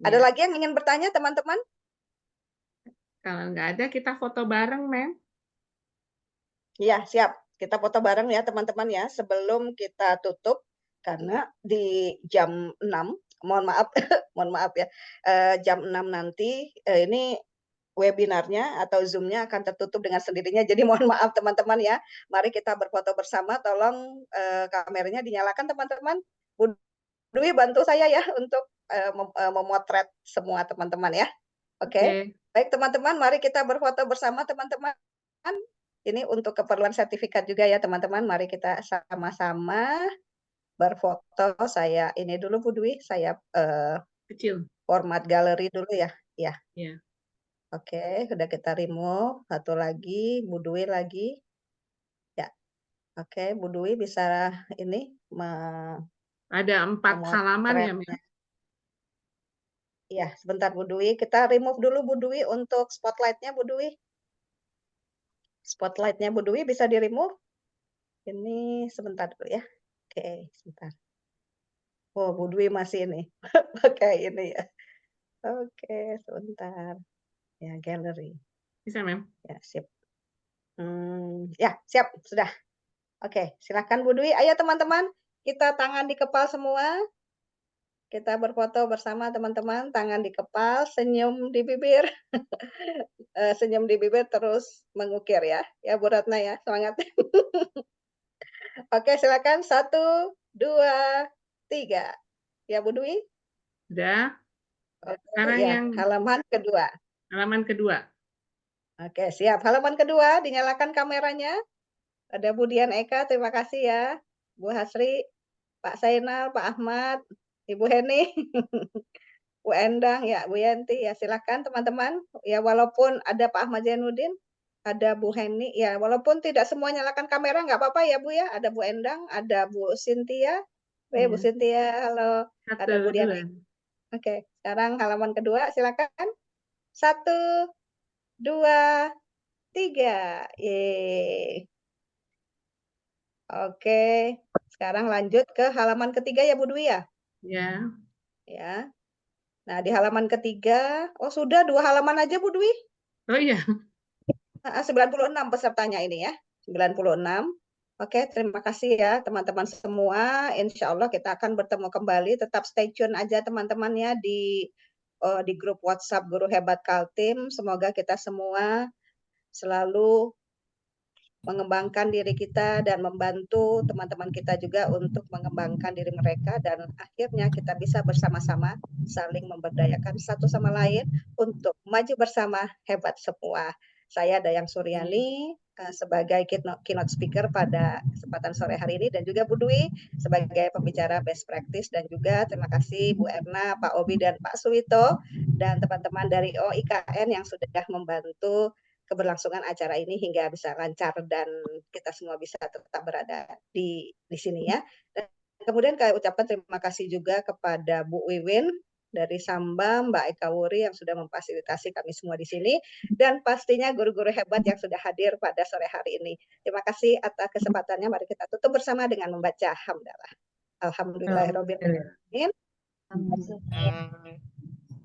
Ada lagi yang ingin bertanya, teman-teman? Kalau nggak ada, kita foto bareng, Mem. Iya, siap. Kita foto bareng ya, teman-teman ya. Sebelum kita tutup, karena di jam 6, mohon maaf, mohon maaf ya, jam 6 nanti, ini webinarnya atau Zoom-nya akan tertutup dengan sendirinya. Jadi mohon maaf teman-teman ya. Mari kita berfoto bersama. Tolong kameranya dinyalakan teman-teman. Bu Dwi bantu saya ya untuk memotret semua teman-teman ya. Oke. Baik teman-teman, mari kita berfoto bersama teman-teman. Ini untuk keperluan sertifikat juga ya teman-teman. Mari kita sama-sama berfoto. Saya ini dulu Bu Dwi, saya kecil. Format galeri dulu ya. Ya. Iya. Oke, sudah kita remove. Satu lagi, Bu Dwi lagi. Ya. Oke, Bu Dwi bisa ini ada 4 halaman ya, Mem? Iya, sebentar Bu Dwi. Kita remove dulu Bu Dwi untuk spotlight-nya Bu Dwi. Spotlight-nya Bu Dwi bisa di-remove. Ini sebentar dulu ya. Oke, sebentar. Oh, Bu Dwi masih ini. Pakai ini ya. Oke, sebentar. Ya, gallery. Bisa, Mem? Ya, siap. Ya, siap. Sudah. Oke, silakan Bu Dwi. Ayo teman-teman, kita tangan di kepal semua. Kita berfoto bersama teman-teman, tangan di kepal, senyum di bibir. Senyum di bibir terus mengukir ya. Ya Bu Ratna ya, semangat. Oke, silakan. 1, 2, 3. Ya Bu Dwi? Sudah. Sekarang ya, yang halaman kedua. Halaman kedua. Oke, siap. Halaman kedua, dinyalakan kameranya. Ada Bu Dian Eka, terima kasih ya. Bu Hasri, Pak Zainal, Pak Ahmad, Ibu Heni, Bu Endang, ya Bu Yanti, ya silakan teman-teman. Ya walaupun ada Pak Ahmad Zainuddin, ada Bu Heni, ya walaupun tidak semua nyalakan kamera, nggak apa-apa ya Bu ya. Ada Bu Endang, ada Bu Cynthia. Bu Cynthia, halo. Ada Bu Dian. Oke, sekarang halaman kedua, silakan. 1, 2, 3. Yeay. Oke, sekarang lanjut ke halaman ketiga ya Bu Dwi ya? Ya. Ya. Nah, di halaman ketiga, oh sudah 2 halaman aja Bu Dwi. Oh iya. 96 pesertanya ini ya. 96. Oke, terima kasih ya teman-teman semua. Insya Allah kita akan bertemu kembali. Tetap stay tune aja teman-teman ya di grup WhatsApp Guru Hebat Kaltim. Semoga kita semua selalu mengembangkan diri kita dan membantu teman-teman kita juga untuk mengembangkan diri mereka, dan akhirnya kita bisa bersama-sama saling memberdayakan satu sama lain untuk maju bersama hebat semua. Saya Dayang Suryani sebagai keynote speaker pada kesempatan sore hari ini, dan juga Bu Dwi sebagai pembicara best practice, dan juga terima kasih Bu Erna, Pak Obi, dan Pak Suwito, dan teman-teman dari OIKN yang sudah membantu keberlangsungan acara ini hingga bisa lancar dan kita semua bisa tetap berada di sini ya. Dan kemudian kami ucapkan terima kasih juga kepada Bu Wiwin dari Samba, Mbak Eka Wuri yang sudah memfasilitasi kami semua di sini, dan pastinya guru-guru hebat yang sudah hadir pada sore hari ini. Terima kasih atas kesempatannya. Mari kita tutup bersama dengan membaca hamdalah. Alhamdulillahirabbil alamin.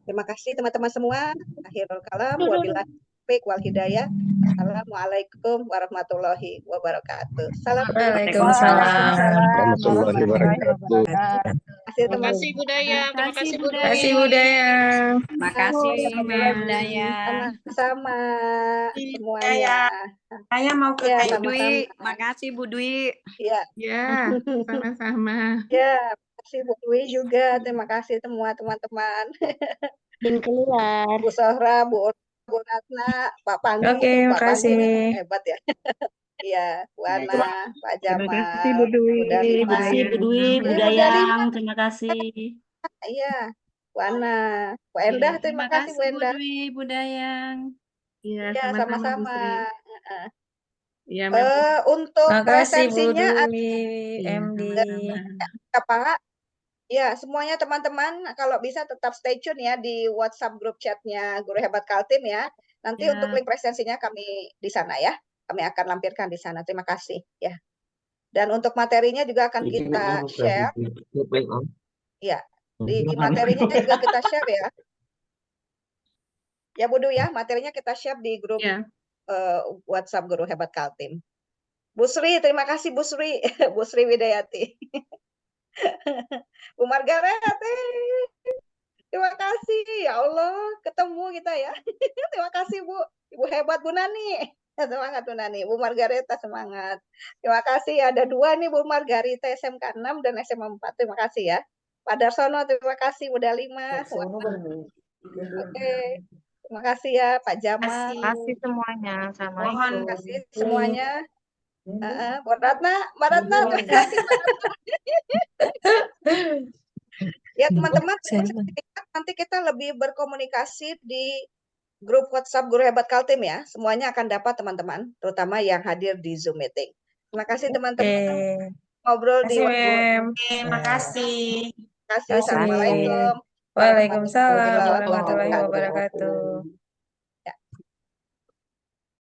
Terima kasih teman-teman semua. Akhirul kalam, wabillahi taufiq wal hidayah. Assalamualaikum warahmatullahi wabarakatuh. Salam. Waalaikumsalam. Warahmatullahi wabarakatuh. Terima kasih teman. Kasih budaya, terima kasih budaya. Kasih budaya. Makasih budaya. Sama-sama semuanya. Saya mau ke Ya, Kak sama-sama. Makasih Bu Dwi. Ya, Ya, sama-sama. ya. Terima kasih Bu Dwi juga. Terima kasih semua teman-teman. Dan keluar. Bu Sohra, Bu Ratna, Pak Pandu. Oke, Pak Pandu makasih. hebat ya. Iya, Bu Ana, Pak Jamal. Terima kasih Bu Dwi. Terima kasih Bu Dwi, Bu Dayang. Terima kasih. Iya, Bu Ana. Bu Endah, terima kasih Bu Endah. Dwi, Bu Dayang. Iya, Ya, sama-sama Bu sama-sama. Sri. Iya, Mem. Untuk Makasih Bu presensinya Dwi, Iya, MD. sama-sama. Pak. Ya, semuanya teman-teman kalau bisa tetap stay tune ya di WhatsApp grup chatnya Guru Hebat Kaltim ya. Nanti Ya. untuk link presensinya kami di sana ya. Kami akan lampirkan di sana. Terima kasih ya. Dan untuk materinya juga akan kita share. Ya, di materinya juga kita share ya. Ya Bu Dwi ya, materinya kita share di grup Iya. WhatsApp Guru Hebat Kaltim. Bu Sri, terima kasih Bu Sri. Bu Sri Widayati. Bu Margaret, terima kasih. Ya Allah, ketemu kita ya. Terima kasih Bu. Ibu hebat Bu Nani. Semangat Bu Nani. Bu Margareta semangat. Terima kasih. Ada dua nih Bu Margarita SMK 6 dan SMA 4. Terima kasih ya. Pak Darsono, terima kasih. Udah 5. Oke. Terima kasih ya Pak Jamal. Terima kasih semuanya. Assalamualaikum. Terima kasih semuanya. Mbak Ratna, terima kasih Mbak Ratna. Ya teman-teman, nanti kita lebih berkomunikasi di grup WhatsApp Guru Hebat Kaltim ya. Semuanya akan dapat teman-teman, terutama yang hadir di Zoom meeting. Terima kasih teman-teman. Ngobrol di WhatsApp. Terima kasih. Terima kasih. Assalamualaikum. Waalaikumsalam warahmatullahi wabarakatuh.